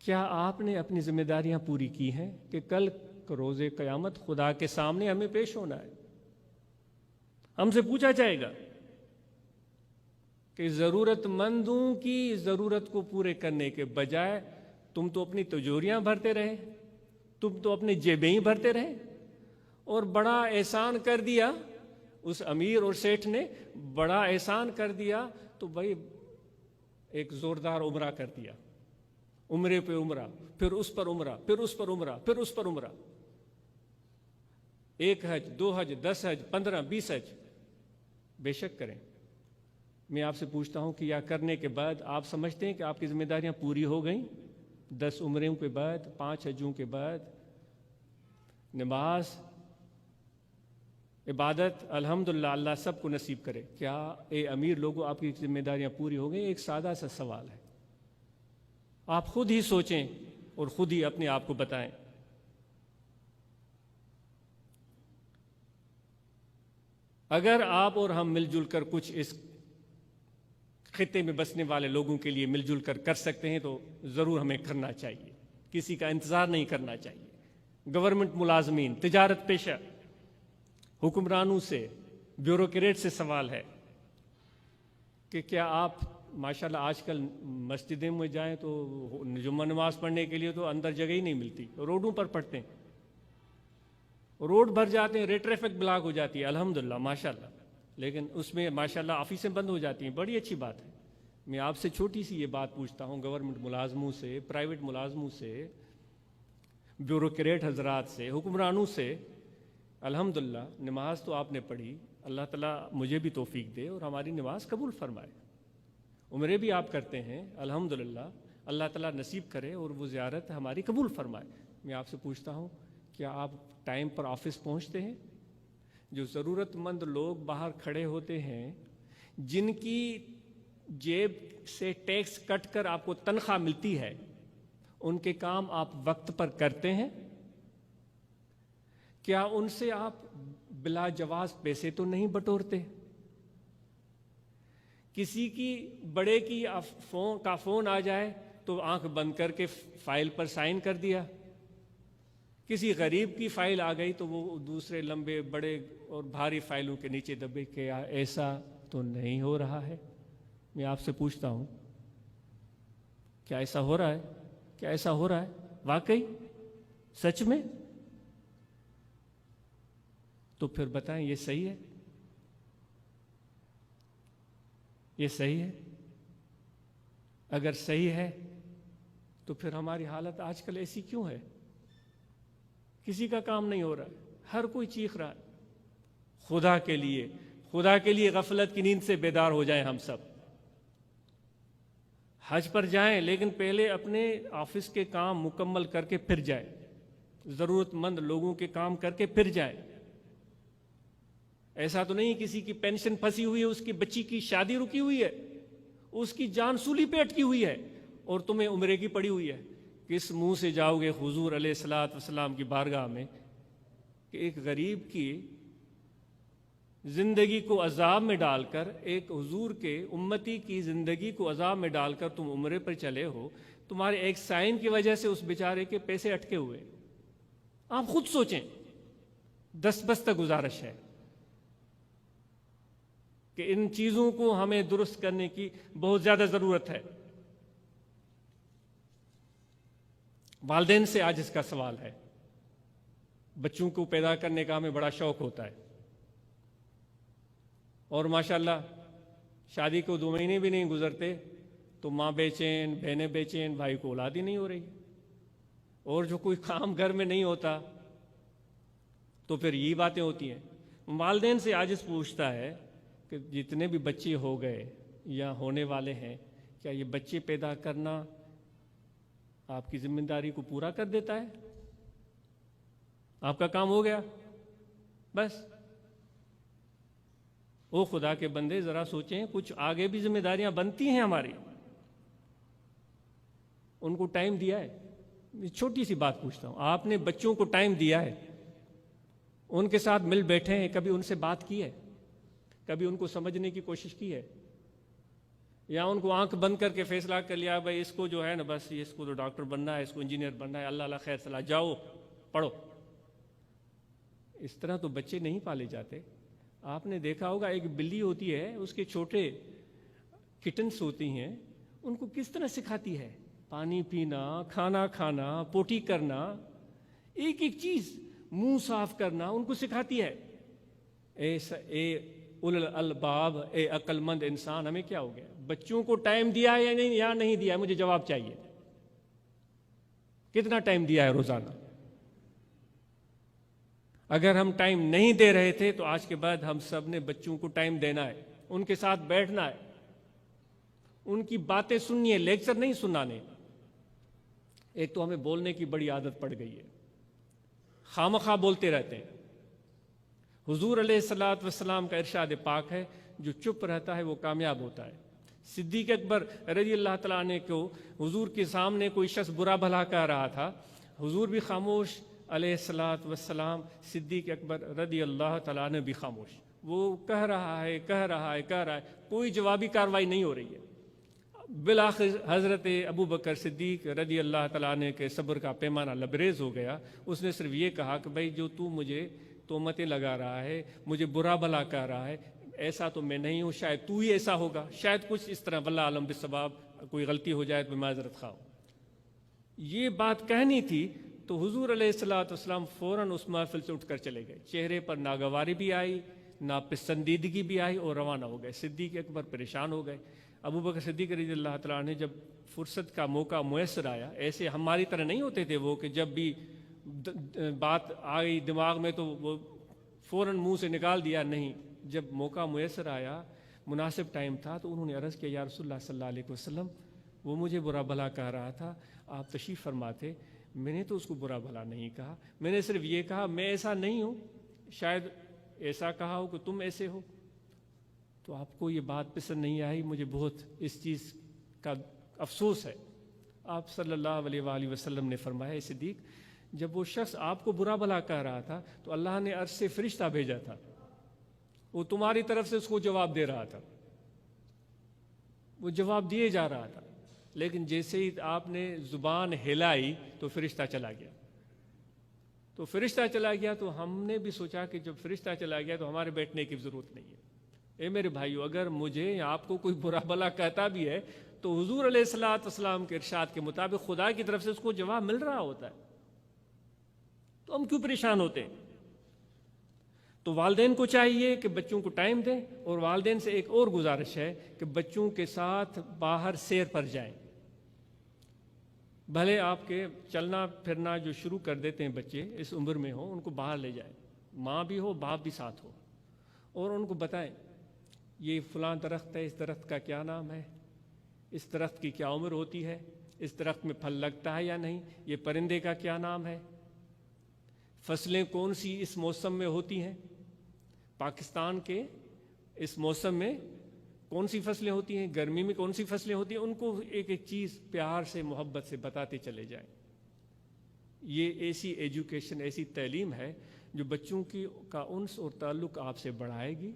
کیا آپ نے اپنی ذمہ داریاں پوری کی ہیں؟ کہ کل روز قیامت خدا کے سامنے ہمیں پیش ہونا ہے، ہم سے پوچھا جائے گا کہ ضرورت مندوں کی ضرورت کو پورے کرنے کے بجائے تم تو اپنی تجوریاں بھرتے رہے، تم تو اپنی جیبیں ہی بھرتے رہے، اور بڑا احسان کر دیا اس امیر اور سیٹھ نے، بڑا احسان کر دیا تو بھائی ایک زوردار عمرہ کر دیا، عمرے پہ عمرہ، پھر اس پر عمرہ، پھر اس پر عمرہ، پھر اس پر عمرہ، 1 حج، 2 حج، 10 حج، 15، 20 حج، بے شک کریں۔ میں آپ سے پوچھتا ہوں کہ یا کرنے کے بعد آپ سمجھتے ہیں کہ آپ کی ذمہ داریاں پوری ہو گئیں؟ 10 عمروں کے بعد، 5 حجوں کے بعد، نماز، عبادت، الحمدللہ اللہ سب کو نصیب کرے۔ کیا اے امیر لوگوں آپ کی ذمہ داریاں پوری ہو گئیں؟ ایک سادہ سا سوال ہے، آپ خود ہی سوچیں اور خود ہی اپنے آپ کو بتائیں۔ اگر آپ اور ہم مل جل کر کچھ اس خطے میں بسنے والے لوگوں کے لیے مل جل کر سکتے ہیں تو ضرور ہمیں کرنا چاہیے، کسی کا انتظار نہیں کرنا چاہیے۔ گورنمنٹ ملازمین، تجارت پیشہ، حکمرانوں سے، بیوروکریٹ سے سوال ہے کہ کیا آپ ماشاءاللہ آج کل مسجدیں میں جائیں تو جمعہ نماز پڑھنے کے لیے تو اندر جگہ ہی نہیں ملتی، روڈوں پر پڑھتے ہیں، روڈ بھر جاتے ہیں، ٹریفک بلاک ہو جاتی ہے، الحمدللہ ماشاءاللہ، لیکن اس میں ماشاءاللہ آفیسیں بند ہو جاتی ہیں، بڑی اچھی بات ہے۔ میں آپ سے چھوٹی سی یہ بات پوچھتا ہوں، گورنمنٹ ملازموں سے، پرائیویٹ ملازموں سے، بیوروکریٹ حضرات سے، حکمرانوں سے، الحمدللہ نماز تو آپ نے پڑھی، اللہ تعالیٰ مجھے بھی توفیق دے اور ہماری نماز قبول فرمائے۔ عمرے بھی آپ کرتے ہیں، الحمدللہ اللہ تعالیٰ نصیب کرے اور وہ زیارت ہماری قبول فرمائے۔ میں آپ سے پوچھتا ہوں، کیا آپ ٹائم پر آفس پہنچتے ہیں؟ جو ضرورت مند لوگ باہر کھڑے ہوتے ہیں، جن کی جیب سے ٹیکس کٹ کر آپ کو تنخواہ ملتی ہے، ان کے کام آپ وقت پر کرتے ہیں؟ کیا ان سے آپ بلا جواز پیسے تو نہیں بٹورتے؟ کسی کی بڑے کی فون آ جائے تو آنکھ بند کر کے فائل پر سائن کر دیا، کسی غریب کی فائل آ گئی تو وہ دوسرے لمبے بڑے اور بھاری فائلوں کے نیچے دبے، کیا ایسا تو نہیں ہو رہا ہے؟ میں آپ سے پوچھتا ہوں، کیا ایسا ہو رہا ہے؟ کیا ایسا ہو رہا ہے واقعی سچ میں؟ تو پھر بتائیں یہ صحیح ہے؟ یہ صحیح ہے؟ اگر صحیح ہے تو پھر ہماری حالت آج کل ایسی کیوں ہے؟ کسی کا کام نہیں ہو رہا ہے، ہر کوئی چیخ رہا ہے۔ خدا کے لیے غفلت کی نیند سے بیدار ہو جائیں ہم سب۔ حج پر جائیں لیکن پہلے اپنے آفس کے کام مکمل کر کے پھر جائیں، ضرورت مند لوگوں کے کام کر کے پھر جائیں۔ ایسا تو نہیں کسی کی پینشن پھنسی ہوئی ہے، اس کی بچی کی شادی رکی ہوئی ہے، اس کی جان سولی پہ اٹکی ہوئی ہے اور تمہیں عمرے کی پڑی ہوئی ہے۔ کس منہ سے جاؤ گے حضور علیہ الصلوۃ والسلام کی بارگاہ میں کہ ایک غریب کی زندگی کو عذاب میں ڈال کر، ایک حضور کے امتی کی زندگی کو عذاب میں ڈال کر تم عمرے پر چلے ہو، تمہارے ایک سائن کی وجہ سے اس بیچارے کے پیسے اٹکے ہوئے۔ آپ خود سوچیں، دست بستہ گزارش ہے۔ کہ ان چیزوں کو ہمیں درست کرنے کی بہت زیادہ ضرورت ہے۔ والدین سے آج اس کا سوال ہے۔ بچوں کو پیدا کرنے کا ہمیں بڑا شوق ہوتا ہے، اور ماشاءاللہ شادی کو 2 مہینے بھی نہیں گزرتے تو ماں بے چین، بہنیں بے چین، بھائی کو اولاد ہی نہیں ہو رہی، اور جو کوئی کام گھر میں نہیں ہوتا تو پھر یہی باتیں ہوتی ہیں۔ والدین سے آج اس پوچھتا ہے کہ جتنے بھی بچے ہو گئے یا ہونے والے ہیں، کیا یہ بچے پیدا کرنا آپ کی ذمہ داری کو پورا کر دیتا ہے؟ آپ کا کام ہو گیا بس؟ او خدا کے بندے، ذرا سوچیں، کچھ آگے بھی ذمہ داریاں بنتی ہیں ہماری۔ ان کو ٹائم دیا ہے؟ چھوٹی سی بات پوچھتا ہوں، آپ نے بچوں کو ٹائم دیا ہے؟ ان کے ساتھ مل بیٹھے ہیں؟ کبھی ان سے بات کی ہے؟ کبھی ان کو سمجھنے کی کوشش کی ہے؟ یا ان کو آنکھ بند کر کے فیصلہ کر لیا بھائی اس کو جو ہے نا بس اس کو تو ڈاکٹر بننا ہے، اس کو انجینئر بننا ہے، اللہ اللہ خیر صلاح، جاؤ پڑھو؟ اس طرح تو بچے نہیں پالے جاتے۔ آپ نے دیکھا ہوگا ایک بلی ہوتی ہے، اس کے چھوٹے کٹنس ہوتی ہیں، ان کو کس طرح سکھاتی ہے؟ پانی پینا، کھانا کھانا، پوٹی کرنا، ایک ایک چیز، منہ صاف کرنا ان کو سکھاتی ہے۔ اے اولل الباب، اے عقل مند انسان، ہمیں کیا ہو گیا؟ بچوں کو ٹائم دیا ہے یا نہیں دیا ہے؟ مجھے جواب چاہیے۔ کتنا ٹائم دیا ہے روزانہ؟ اگر ہم ٹائم نہیں دے رہے تھے تو آج کے بعد ہم سب نے بچوں کو ٹائم دینا ہے، ان کے ساتھ بیٹھنا ہے، ان کی باتیں سننی ہے، لیکچر نہیں سنانے۔ ایک تو ہمیں بولنے کی بڑی عادت پڑ گئی ہے، خامخواہ بولتے رہتے ہیں۔ حضور علیہ الصلوۃ والسلام کا ارشاد پاک ہے، جو چپ رہتا ہے وہ کامیاب ہوتا ہے۔ صدیق اکبر رضی اللہ تعالیٰ عنہ کو حضور کے سامنے کوئی شخص برا بھلا کہہ رہا تھا، حضور بھی خاموش، علیہ الصلوۃ والسلام، صدیق اکبر رضی اللہ تعالیٰ عنہ بھی خاموش۔ وہ کہہ رہا ہے، کوئی جوابی کارروائی نہیں ہو رہی ہے۔ بالآخر حضرت ابو بکر صدیق رضی اللہ تعالیٰ عنہ کے صبر کا پیمانہ لبریز ہو گیا۔ اس نے صرف یہ کہا کہ بھائی جو تو مجھے تہمتیں لگا رہا ہے، مجھے برا بھلا کہہ رہا ہے، ایسا تو میں نہیں ہوں، شاید تو ہی ایسا ہوگا، شاید کچھ اس طرح، واللہ عالم بالصواب، کوئی غلطی ہو جائے تو میں معذرت خواہ ہوں۔ یہ بات کہنی تھی تو حضور علیہ الصلوۃ والسلام فوراً اس محفل سے اٹھ کر چلے گئے، چہرے پر ناگواری بھی آئی، ناپسندیدگی بھی آئی، اور روانہ ہو گئے۔ صدیق اکبر پریشان ہو گئے۔ ابو بکر صدیق رضی اللہ تعالیٰ نے جب فرصت کا موقع میسر آیا، ایسے ہماری طرح نہیں ہوتے تھے وہ کہ جب بھی بات آئی دماغ میں تو وہ فوراً منہ سے نکال دیا، نہیں، جب موقع میسر آیا، مناسب ٹائم تھا، تو انہوں نے عرض کیا، یا رسول اللہ صلی اللہ علیہ وسلم، وہ مجھے برا بھلا کہہ رہا تھا، آپ تشریف فرماتے۔ میں نے تو اس کو برا بھلا نہیں کہا، میں نے صرف یہ کہا میں ایسا نہیں ہوں، شاید ایسا کہا ہو کہ تم ایسے ہو، تو آپ کو یہ بات پسند نہیں آئی، مجھے بہت اس چیز کا افسوس ہے۔ آپ صلی اللہ علیہ وآلہ وسلم نے فرمایا، اے صدیق، جب وہ شخص آپ کو برا بھلا کہہ رہا تھا تو اللہ نے عرش سے فرشتہ بھیجا تھا، وہ تمہاری طرف سے اس کو جواب دے رہا تھا، وہ جواب دیے جا رہا تھا، لیکن جیسے ہی آپ نے زبان ہلائی تو فرشتہ چلا گیا۔ تو فرشتہ چلا گیا تو ہم نے بھی سوچا کہ جب فرشتہ چلا گیا تو ہمارے بیٹھنے کی ضرورت نہیں ہے۔ اے میرے بھائیو، اگر مجھے یا آپ کو کوئی برا بھلا کہتا بھی ہے تو حضور علیہ الصلوۃ والسلام کے ارشاد کے مطابق خدا کی طرف سے اس کو جواب مل رہا ہوتا ہے، تو ہم کیوں پریشان ہوتے ہیں؟ تو والدین کو چاہیے کہ بچوں کو ٹائم دیں، اور والدین سے ایک اور گزارش ہے کہ بچوں کے ساتھ باہر سیر پر جائیں۔ بھلے آپ کے چلنا پھرنا جو شروع کر دیتے ہیں بچے اس عمر میں ہو، ان کو باہر لے جائیں، ماں بھی ہو باپ بھی ساتھ ہو، اور ان کو بتائیں یہ فلاں درخت ہے، اس درخت کا کیا نام ہے، اس درخت کی کیا عمر ہوتی ہے، اس درخت میں پھل لگتا ہے یا نہیں، یہ پرندے کا کیا نام ہے، فصلیں کون سی اس موسم میں ہوتی ہیں، پاکستان کے اس موسم میں کون سی فصلیں ہوتی ہیں، گرمی میں کون سی فصلیں ہوتی ہیں، ان کو ایک ایک چیز پیار سے محبت سے بتاتے چلے جائیں۔ یہ ایسی ایجوکیشن، ایسی تعلیم ہے جو بچوں کا انس اور تعلق آپ سے بڑھائے گی،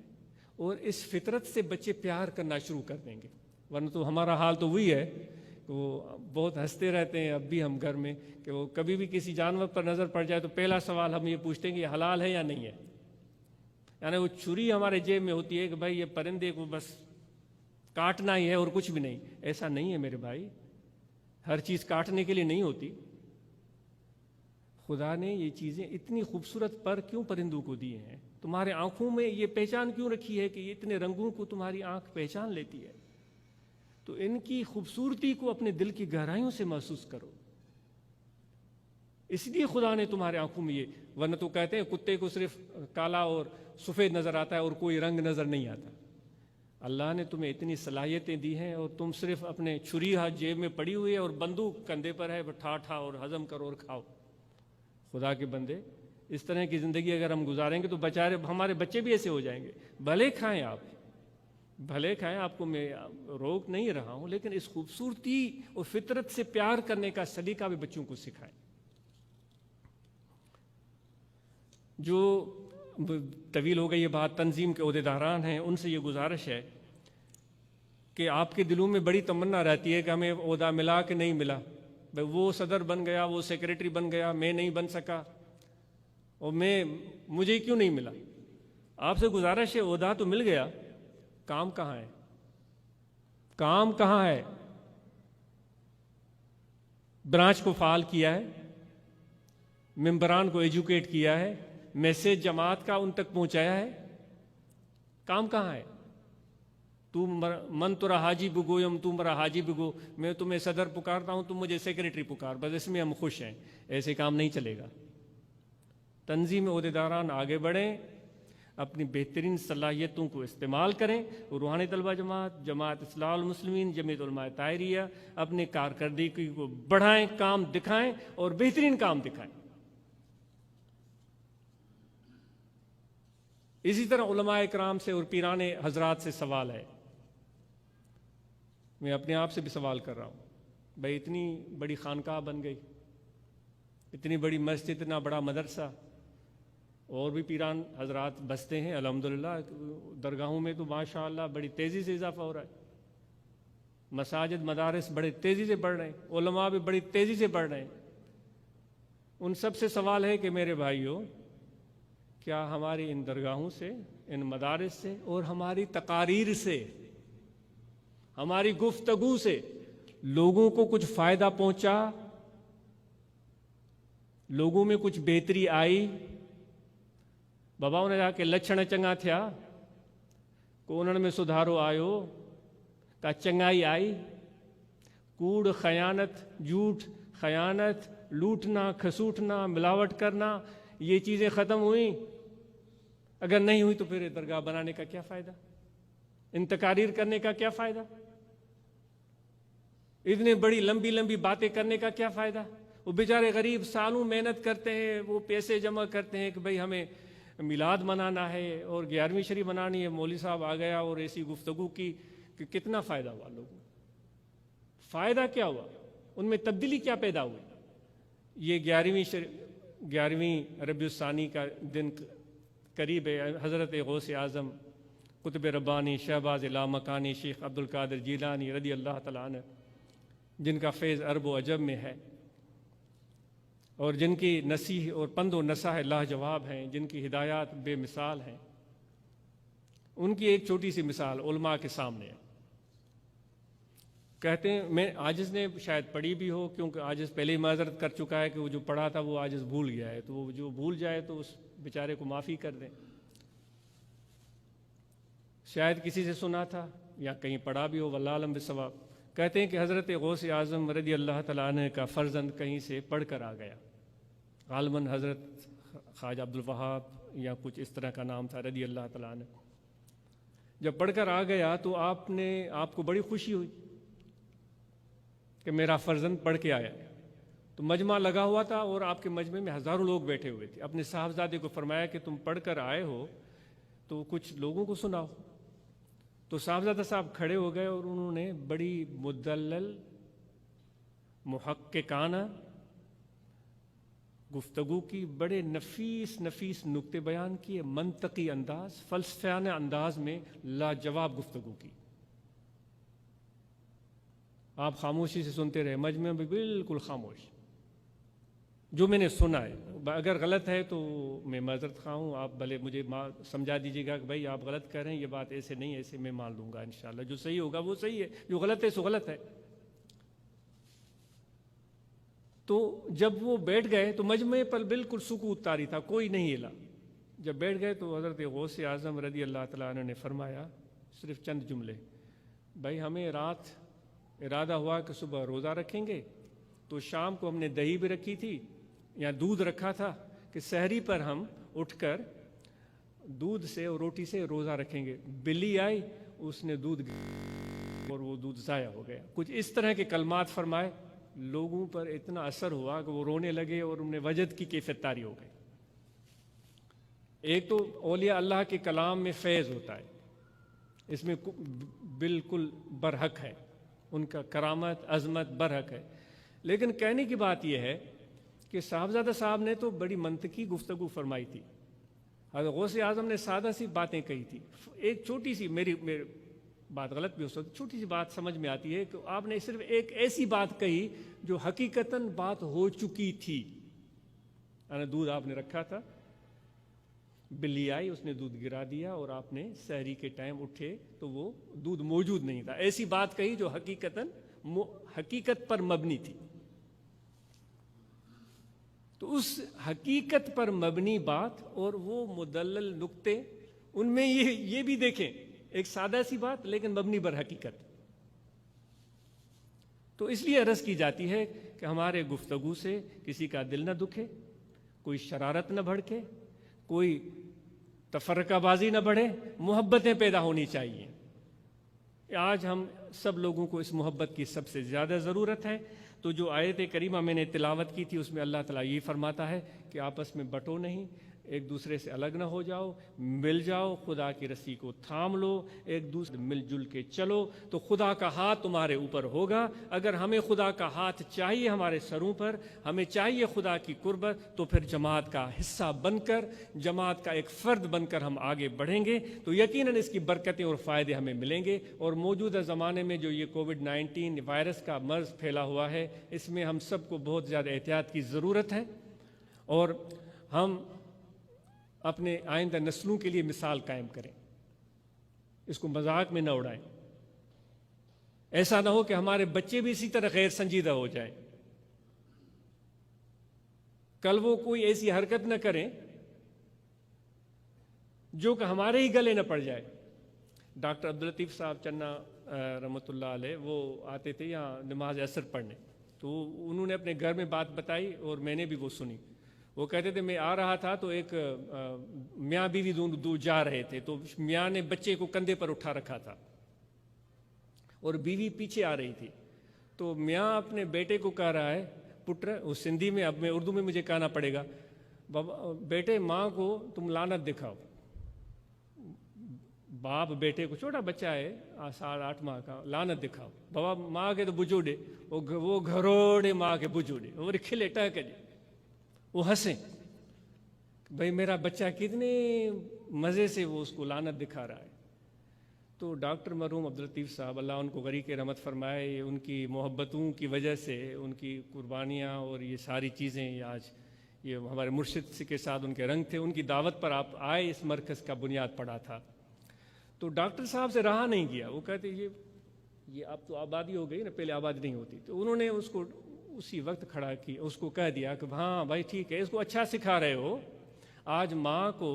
اور اس فطرت سے بچے پیار کرنا شروع کر دیں گے۔ ورنہ تو ہمارا حال تو وہی ہے کہ وہ بہت ہنستے رہتے ہیں اب بھی ہم گھر میں، کہ وہ کبھی بھی کسی جانور پر نظر پڑ جائے تو پہلا سوال ہم یہ پوچھتے ہیں کہ یہ حلال ہے یا نہیں ہے، یعنی وہ چھری ہمارے جیب میں ہوتی ہے کہ بھائی یہ پرندے کو بس کاٹنا ہی ہے اور کچھ بھی نہیں. ایسا نہیں ہے میرے بھائی، ہر چیز کاٹنے کے لیے نہیں ہوتی. خدا نے یہ چیزیں اتنی خوبصورت پر کیوں پرندوں کو دی ہیں؟ تمہارے آنکھوں میں یہ پہچان کیوں رکھی ہے کہ یہ اتنے رنگوں کو تمہاری آنکھ پہچان لیتی ہے؟ تو ان کی خوبصورتی کو اپنے دل کی گہرائیوں سے محسوس کرو. اس لیے خدا نے تمہارے آنکھوں میں یہ، ورنہ تو کہتے ہیں کتے کو صرف کالا اور سفید نظر آتا ہے اور کوئی رنگ نظر نہیں آتا. اللہ نے تمہیں اتنی صلاحیتیں دی ہیں اور تم صرف اپنے چھری ہاتھ جیب میں پڑی ہوئی ہے اور بندوق کندھے پر ہے، ٹھا ٹھا اور ہضم کرو اور کھاؤ. خدا کے بندے، اس طرح کی زندگی اگر ہم گزاریں گے تو بیچارے ہمارے بچے بھی ایسے ہو جائیں گے. بھلے کھائیں آپ، بھلے کھائیں، آپ کو میں روک نہیں رہا ہوں، لیکن اس خوبصورتی اور فطرت سے پیار کرنے کا سلیقہ بھی بچوں کو سکھائیں. جو طویل ہو گئی یہ بات، تنظیم کے عہدیداران ہیں ان سے یہ گزارش ہے کہ آپ کے دلوں میں بڑی تمنا رہتی ہے کہ ہمیں عہدہ ملا کہ نہیں ملا. بھائی وہ صدر بن گیا، وہ سیکریٹری بن گیا، میں نہیں بن سکا، اور مجھے کیوں نہیں ملا؟ آپ سے گزارش ہے، عہدہ تو مل گیا، کام کہاں ہے؟ کام کہاں ہے؟ برانچ کو فعال کیا ہے، ممبران کو ایجوکیٹ کیا ہے، میسیج جماعت کا ان تک پہنچایا ہے؟ کام کہاں ہے؟ من ترا حاجی بگویم تو مرا حاجی بگو، میں تمہیں صدر پکارتا ہوں، تم مجھے سیکریٹری پکار، بس اس میں ہم خوش ہیں. ایسے کام نہیں چلے گا. تنظیم عہدیداران آگے بڑھیں، اپنی بہترین صلاحیتوں کو استعمال کریں. روحانی طلبہ جماعت، جماعت اصلاح المسلمین، جمعیت علماء طاہریہ اپنی کارکردگی کو بڑھائیں، کام دکھائیں اور بہترین کام دکھائیں. اسی طرح علماء اکرام سے اور پیران حضرات سے سوال ہے، میں اپنے آپ سے بھی سوال کر رہا ہوں. بھائی اتنی بڑی خانقاہ بن گئی، اتنی بڑی مسجد، اتنا بڑا مدرسہ، اور بھی پیران حضرات بستے ہیں الحمدللہ. درگاہوں میں تو ماشاءاللہ بڑی تیزی سے اضافہ ہو رہا ہے. مساجد، مدارس بڑے تیزی سے بڑھ رہے ہیں، علماء بھی بڑی تیزی سے بڑھ رہے ہیں. ان سب سے سوال ہے کہ میرے بھائیوں، کیا ہماری ان درگاہوں سے، ان مدارس سے اور ہماری تقاریر سے، ہماری گفتگو سے لوگوں کو کچھ فائدہ پہنچا؟ لوگوں میں کچھ بہتری آئی؟ بابا انہیں جا کے لچھن چنگا تھیا کو انہوں میں سدھارو آیو، کا چنگائی آئی؟ کوڑ، خیانت، جھوٹ، خیانت، لوٹنا، کھسوٹنا، ملاوٹ کرنا، یہ چیزیں ختم ہوئیں؟ اگر نہیں ہوئی تو پھر درگاہ بنانے کا کیا فائدہ؟ ان تقاریر کرنے کا کیا فائدہ؟ اتنی بڑی لمبی لمبی باتیں کرنے کا کیا فائدہ؟ وہ بیچارے غریب سالوں محنت کرتے ہیں، وہ پیسے جمع کرتے ہیں کہ بھئی ہمیں میلاد منانا ہے اور 11ویں شریف منانی ہے، مولوی صاحب آ گیا اور ایسی گفتگو کی کہ کتنا فائدہ ہوا لوگوں کو؟ فائدہ کیا ہوا؟ ان میں تبدیلی کیا پیدا ہوئی؟ یہ 11ویں ربیع الثانی کا دن قریب ہے. حضرت غوث اعظم قطب ربانی شہباز لامکانی شیخ عبد القادر جیلانی رضی اللہ تعالیٰ عنہ، جن کا فیض عرب و عجم میں ہے اور جن کی نصیح اور پند و نصح لاجواب ہیں، جن کی ہدایات بے مثال ہیں، ان کی ایک چھوٹی سی مثال علماء کے سامنے ہے. کہتے ہیں، میں عاجز نے شاید پڑھی بھی ہو، کیونکہ عاجز پہلے ہی معذرت کر چکا ہے کہ وہ جو پڑھا تھا وہ عاجز بھول گیا ہے، تو وہ جو بھول جائے تو اس بیچارے کو معافی کر دیں. شاید کسی سے سنا تھا یا کہیں پڑھا بھی ہو، واللہ اعلم بالصواب. کہتے ہیں کہ حضرت غوث اعظم رضی اللہ تعالیٰ عنہ کا فرزند کہیں سے پڑھ کر آ گیا، غالباً حضرت خواجہ عبد الوہاب یا کچھ اس طرح کا نام تھا رضی اللہ تعالیٰ عنہ. جب پڑھ کر آ گیا تو آپ کو بڑی خوشی ہوئی کہ میرا فرزند پڑھ کے آیا. تو مجمع لگا ہوا تھا اور آپ کے مجمع میں ہزاروں لوگ بیٹھے ہوئے تھے. اپنے صاحبزادے کو فرمایا کہ تم پڑھ کر آئے ہو تو کچھ لوگوں کو سناؤ. تو صاحبزادہ صاحب کھڑے ہو گئے اور انہوں نے بڑی مدلل، محققانہ گفتگو کی، بڑے نفیس نکتے بیان کیے، منطقی انداز، فلسفیانہ انداز میں لاجواب گفتگو کی. آپ خاموشی سے سنتے رہے، مجمع میں بالکل خاموش. جو میں نے سنا ہے، اگر غلط ہے تو میں معذرت خواہ ہوں، آپ بھلے مجھے سمجھا دیجیے گا کہ بھائی آپ غلط کر رہے ہیں، یہ بات ایسے نہیں، ایسے میں مان لوں گا انشاءاللہ، جو صحیح ہوگا وہ صحیح ہے، جو غلط ہے سو غلط ہے۔ تو جب وہ بیٹھ گئے تو مجمع پر بالکل سکوت طاری تھا، کوئی نہیں ہلا۔ جب بیٹھ گئے تو حضرت غوث اعظم رضی اللہ تعالیٰ عنہ نے فرمایا صرف چند جملے، بھائی ہمیں رات ارادہ ہوا کہ صبح روزہ رکھیں گے، تو شام کو ہم نے دہی بھی رکھی تھی یا دودھ رکھا تھا کہ سحری پر ہم اٹھ کر دودھ سے اور روٹی سے روزہ رکھیں گے۔ بلی آئی، اس نے دودھ اور وہ دودھ ضائع ہو گیا۔ کچھ اس طرح کے کلمات فرمائے، لوگوں پر اتنا اثر ہوا کہ وہ رونے لگے اور انہیں وجد کی کیفیت طاری ہو گئی۔ ایک تو اولیاء اللہ کے کلام میں فیض ہوتا ہے، اس میں بالکل برحق ہے، ان کا کرامت عظمت برحق ہے، لیکن کہنے کی بات یہ ہے کہ صاحبزادہ صاحب نے تو بڑی منطقی گفتگو فرمائی تھی، حضرت غوث اعظم نے سادہ سی باتیں کہی تھی۔ ایک چھوٹی سی میری بات غلط بھی ہو سکتی، چھوٹی سی بات سمجھ میں آتی ہے کہ آپ نے صرف ایک ایسی بات کہی جو حقیقتاً بات ہو چکی تھی، یعنی دودھ آپ نے رکھا تھا، بلی آئی، اس نے دودھ گرا دیا، اور آپ نے سحری کے ٹائم اٹھے تو وہ دودھ موجود نہیں تھا۔ ایسی بات کہی جو حقیقت پر مبنی تھی۔ تو اس حقیقت پر مبنی بات اور وہ مدلل نقطے، ان میں یہ بھی دیکھیں، ایک سادہ سی بات لیکن مبنی بر حقیقت۔ تو اس لیے عرض کی جاتی ہے کہ ہمارے گفتگو سے کسی کا دل نہ دکھے، کوئی شرارت نہ بھڑکے، کوئی تفرقہ بازی نہ بڑھے، محبتیں پیدا ہونی چاہیے۔ آج ہم سب لوگوں کو اس محبت کی سب سے زیادہ ضرورت ہے۔ تو جو آیت کریمہ میں نے تلاوت کی تھی اس میں اللہ تعالیٰ یہ فرماتا ہے کہ آپس میں بٹو نہیں، ایک دوسرے سے الگ نہ ہو جاؤ، مل جاؤ، خدا کی رسی کو تھام لو، ایک دوسرے مل جل کے چلو تو خدا کا ہاتھ تمہارے اوپر ہوگا۔ اگر ہمیں خدا کا ہاتھ چاہیے ہمارے سروں پر، ہمیں چاہیے خدا کی قربت، تو پھر جماعت کا حصہ بن کر، جماعت کا ایک فرد بن کر ہم آگے بڑھیں گے تو یقیناً اس کی برکتیں اور فائدے ہمیں ملیں گے۔ اور موجودہ زمانے میں جو یہ کووڈ-19 وائرس کا مرض پھیلا ہوا ہے، اس میں ہم سب کو بہت زیادہ احتیاط کی ضرورت ہے، اور ہم اپنے آئندہ نسلوں کے لیے مثال قائم کریں، اس کو مذاق میں نہ اڑائیں۔ ایسا نہ ہو کہ ہمارے بچے بھی اسی طرح غیر سنجیدہ ہو جائیں، کل وہ کوئی ایسی حرکت نہ کریں جو کہ ہمارے ہی گلے نہ پڑ جائے۔ ڈاکٹر عبداللطیف صاحب چنا رحمۃ اللہ علیہ وہ آتے تھے یہاں نماز عصر پڑھنے، تو انہوں نے اپنے گھر میں بات بتائی اور میں نے بھی وہ سنی۔ وہ کہتے تھے میں آ رہا تھا تو ایک میاں بیوی دو جا رہے تھے، تو میاں نے بچے کو کندھے پر اٹھا رکھا تھا اور بیوی پیچھے آ رہی تھی، تو میاں اپنے بیٹے کو کہہ رہا ہے، پٹر، وہ سندھی میں، اب میں اردو میں مجھے کہنا پڑے گا، بابا بیٹے ماں کو تم لعنت دکھاؤ۔ باپ بیٹے کو، چھوٹا بچہ ہے 7-8 ماہ کا، لعنت دکھاؤ۔ بابا ماں کے تو بجوڑے، وہ گھروڑے ماں کے بجوڑے، اور کھلے ٹہکے، وہ ہنسیں، بھائی میرا بچہ کتنے مزے سے وہ اس کو لعنت دکھا رہا ہے۔ تو ڈاکٹر مرحوم عبداللطیف صاحب، اللہ ان کو غریق رحمت فرمائے، ان کی محبتوں کی وجہ سے، ان کی قربانیاں اور یہ ساری چیزیں، آج یہ ہمارے مرشد کے ساتھ ان کے رنگ تھے، ان کی دعوت پر آپ آئے، اس مرکز کا بنیاد پڑا تھا۔ تو ڈاکٹر صاحب سے رہا نہیں گیا، وہ کہتے یہ اب تو آبادی ہو گئی نا، پہلے آبادی نہیں ہوتی۔ تو انہوں نے اس کو اسی وقت کھڑا کی، اس کو کہہ دیا کہ ہاں بھائی ٹھیک ہے، اس کو اچھا سکھا رہے ہو، آج ماں کو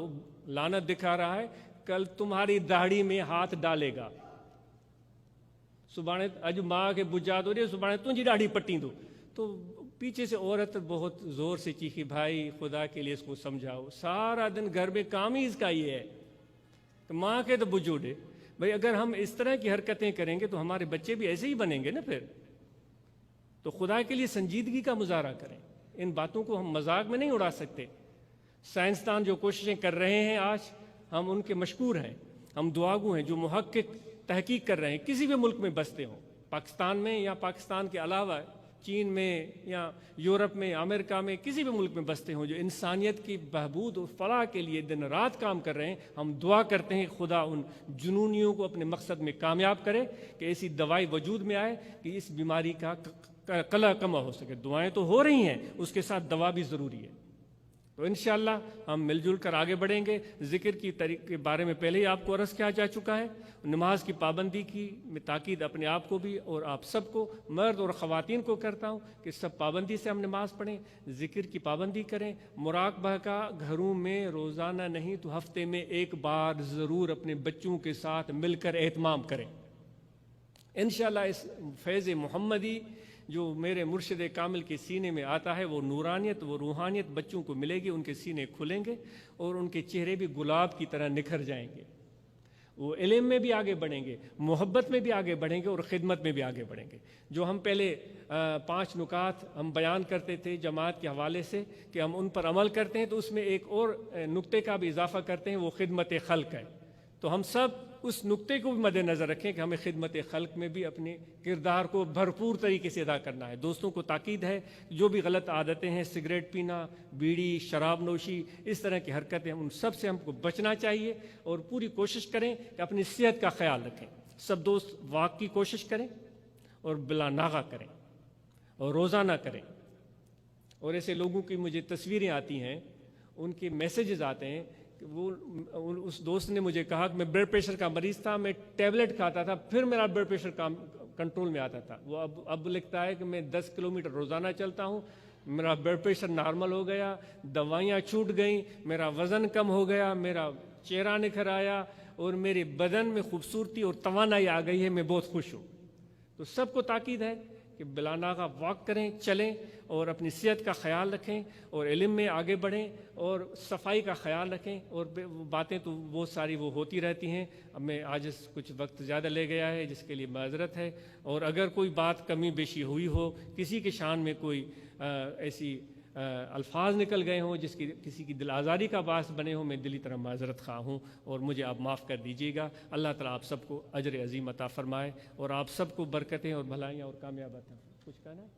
لعنت دکھا رہا ہے، کل تمہاری داڑھی میں ہاتھ ڈالے گا، صبح اج ماں کے بجا دو رہے، صبح تجھی داڑھی پٹی دو۔ تو پیچھے سے عورت بہت زور سے چیخی، بھائی خدا کے لیے اس کو سمجھاؤ، سارا دن گھر میں کام ہی اس کا یہ ہے، تو ماں کے تو بجوڑے۔ بھائی اگر ہم اس طرح کی حرکتیں کریں گے تو ہمارے بچے بھی ایسے ہی بنیں گے نا پھر۔ تو خدا کے لیے سنجیدگی کا مظاہرہ کریں، ان باتوں کو ہم مذاق میں نہیں اڑا سکتے۔ سائنسدان جو کوششیں کر رہے ہیں آج، ہم ان کے مشکور ہیں، ہم دعاگو ہیں، جو محقق تحقیق کر رہے ہیں، کسی بھی ملک میں بستے ہوں، پاکستان میں یا پاکستان کے علاوہ چین میں یا یورپ میں، امریکہ میں، کسی بھی ملک میں بستے ہوں، جو انسانیت کی بہبود اور فلاح کے لیے دن رات کام کر رہے ہیں، ہم دعا کرتے ہیں خدا ان جنونیوں کو اپنے مقصد میں کامیاب کرے، کہ ایسی دوائی وجود میں آئے کہ اس بیماری کا قلع کم ہو سکے. دعائیں تو ہو رہی ہیں، اس کے ساتھ دوا بھی ضروری ہے. تو انشاءاللہ ہم مل جل کر آگے بڑھیں گے. ذکر کی طریقے کے بارے میں پہلے ہی آپ کو عرض کیا جا چکا ہے. نماز کی پابندی کی میں تاکید اپنے آپ کو بھی اور آپ سب کو، مرد اور خواتین کو کرتا ہوں کہ سب پابندی سے ہم نماز پڑھیں، ذکر کی پابندی کریں. مراقبہ کا گھروں میں روزانہ نہیں تو ہفتے میں ایک بار ضرور اپنے بچوں کے ساتھ مل کر اہتمام کریں. انشاءاللہ اس فیض محمدی جو میرے مرشد کامل کے سینے میں آتا ہے، وہ نورانیت، وہ روحانیت بچوں کو ملے گی. ان کے سینے کھلیں گے اور ان کے چہرے بھی گلاب کی طرح نکھر جائیں گے. وہ علم میں بھی آگے بڑھیں گے، محبت میں بھی آگے بڑھیں گے اور خدمت میں بھی آگے بڑھیں گے. جو ہم پہلے 5 نکات ہم بیان کرتے تھے جماعت کے حوالے سے کہ ہم ان پر عمل کرتے ہیں، تو اس میں ایک اور نقطے کا بھی اضافہ کرتے ہیں، وہ خدمت خلق ہے. تو ہم سب اس نقطے کو بھی مد نظر رکھیں کہ ہمیں خدمت خلق میں بھی اپنے کردار کو بھرپور طریقے سے ادا کرنا ہے. دوستوں کو تاکید ہے، جو بھی غلط عادتیں ہیں، سگریٹ پینا، بیڑی، شراب نوشی، اس طرح کی حرکتیں، ان سب سے ہم کو بچنا چاہیے اور پوری کوشش کریں کہ اپنی صحت کا خیال رکھیں. سب دوست واک کی کوشش کریں اور بلا ناغہ کریں اور روزانہ کریں. اور ایسے لوگوں کی مجھے تصویریں آتی ہیں، ان کے میسیجز آتے ہیں کہ وہ اس دوست نے مجھے کہا کہ میں بلڈ پریشر کا مریض تھا، میں ٹیبلٹ کھاتا تھا، پھر میرا بلڈ پریشر کنٹرول میں آتا تھا. وہ اب لکھتا ہے کہ میں 10 کلومیٹر روزانہ چلتا ہوں، میرا بلڈ پریشر نارمل ہو گیا، دوائیاں چھوٹ گئیں، میرا وزن کم ہو گیا، میرا چہرہ نکھر آیا اور میرے بدن میں خوبصورتی اور توانائی آ گئی ہے، میں بہت خوش ہوں. تو سب کو تاکید ہے کہ بلا ناغہ واک کریں، چلیں اور اپنی صحت کا خیال رکھیں اور علم میں آگے بڑھیں اور صفائی کا خیال رکھیں. اور باتیں تو وہ ساری وہ ہوتی رہتی ہیں. اب میں آج کچھ وقت زیادہ لے گیا ہے، جس کے لیے معذرت ہے. اور اگر کوئی بات کمی بیشی ہوئی ہو، کسی کے شان میں کوئی ایسی الفاظ نکل گئے ہوں جس کی کسی کی دل آزاری کا باعث بنے ہوں، میں دلی طرح معذرت خواہ ہوں اور مجھے آپ معاف کر دیجیے گا. اللہ تعالیٰ آپ سب کو اجر عظیم عطا فرمائے اور آپ سب کو برکتیں اور بھلائیاں اور کامیاب عطا فرمائے. کچھ کہنا ہے؟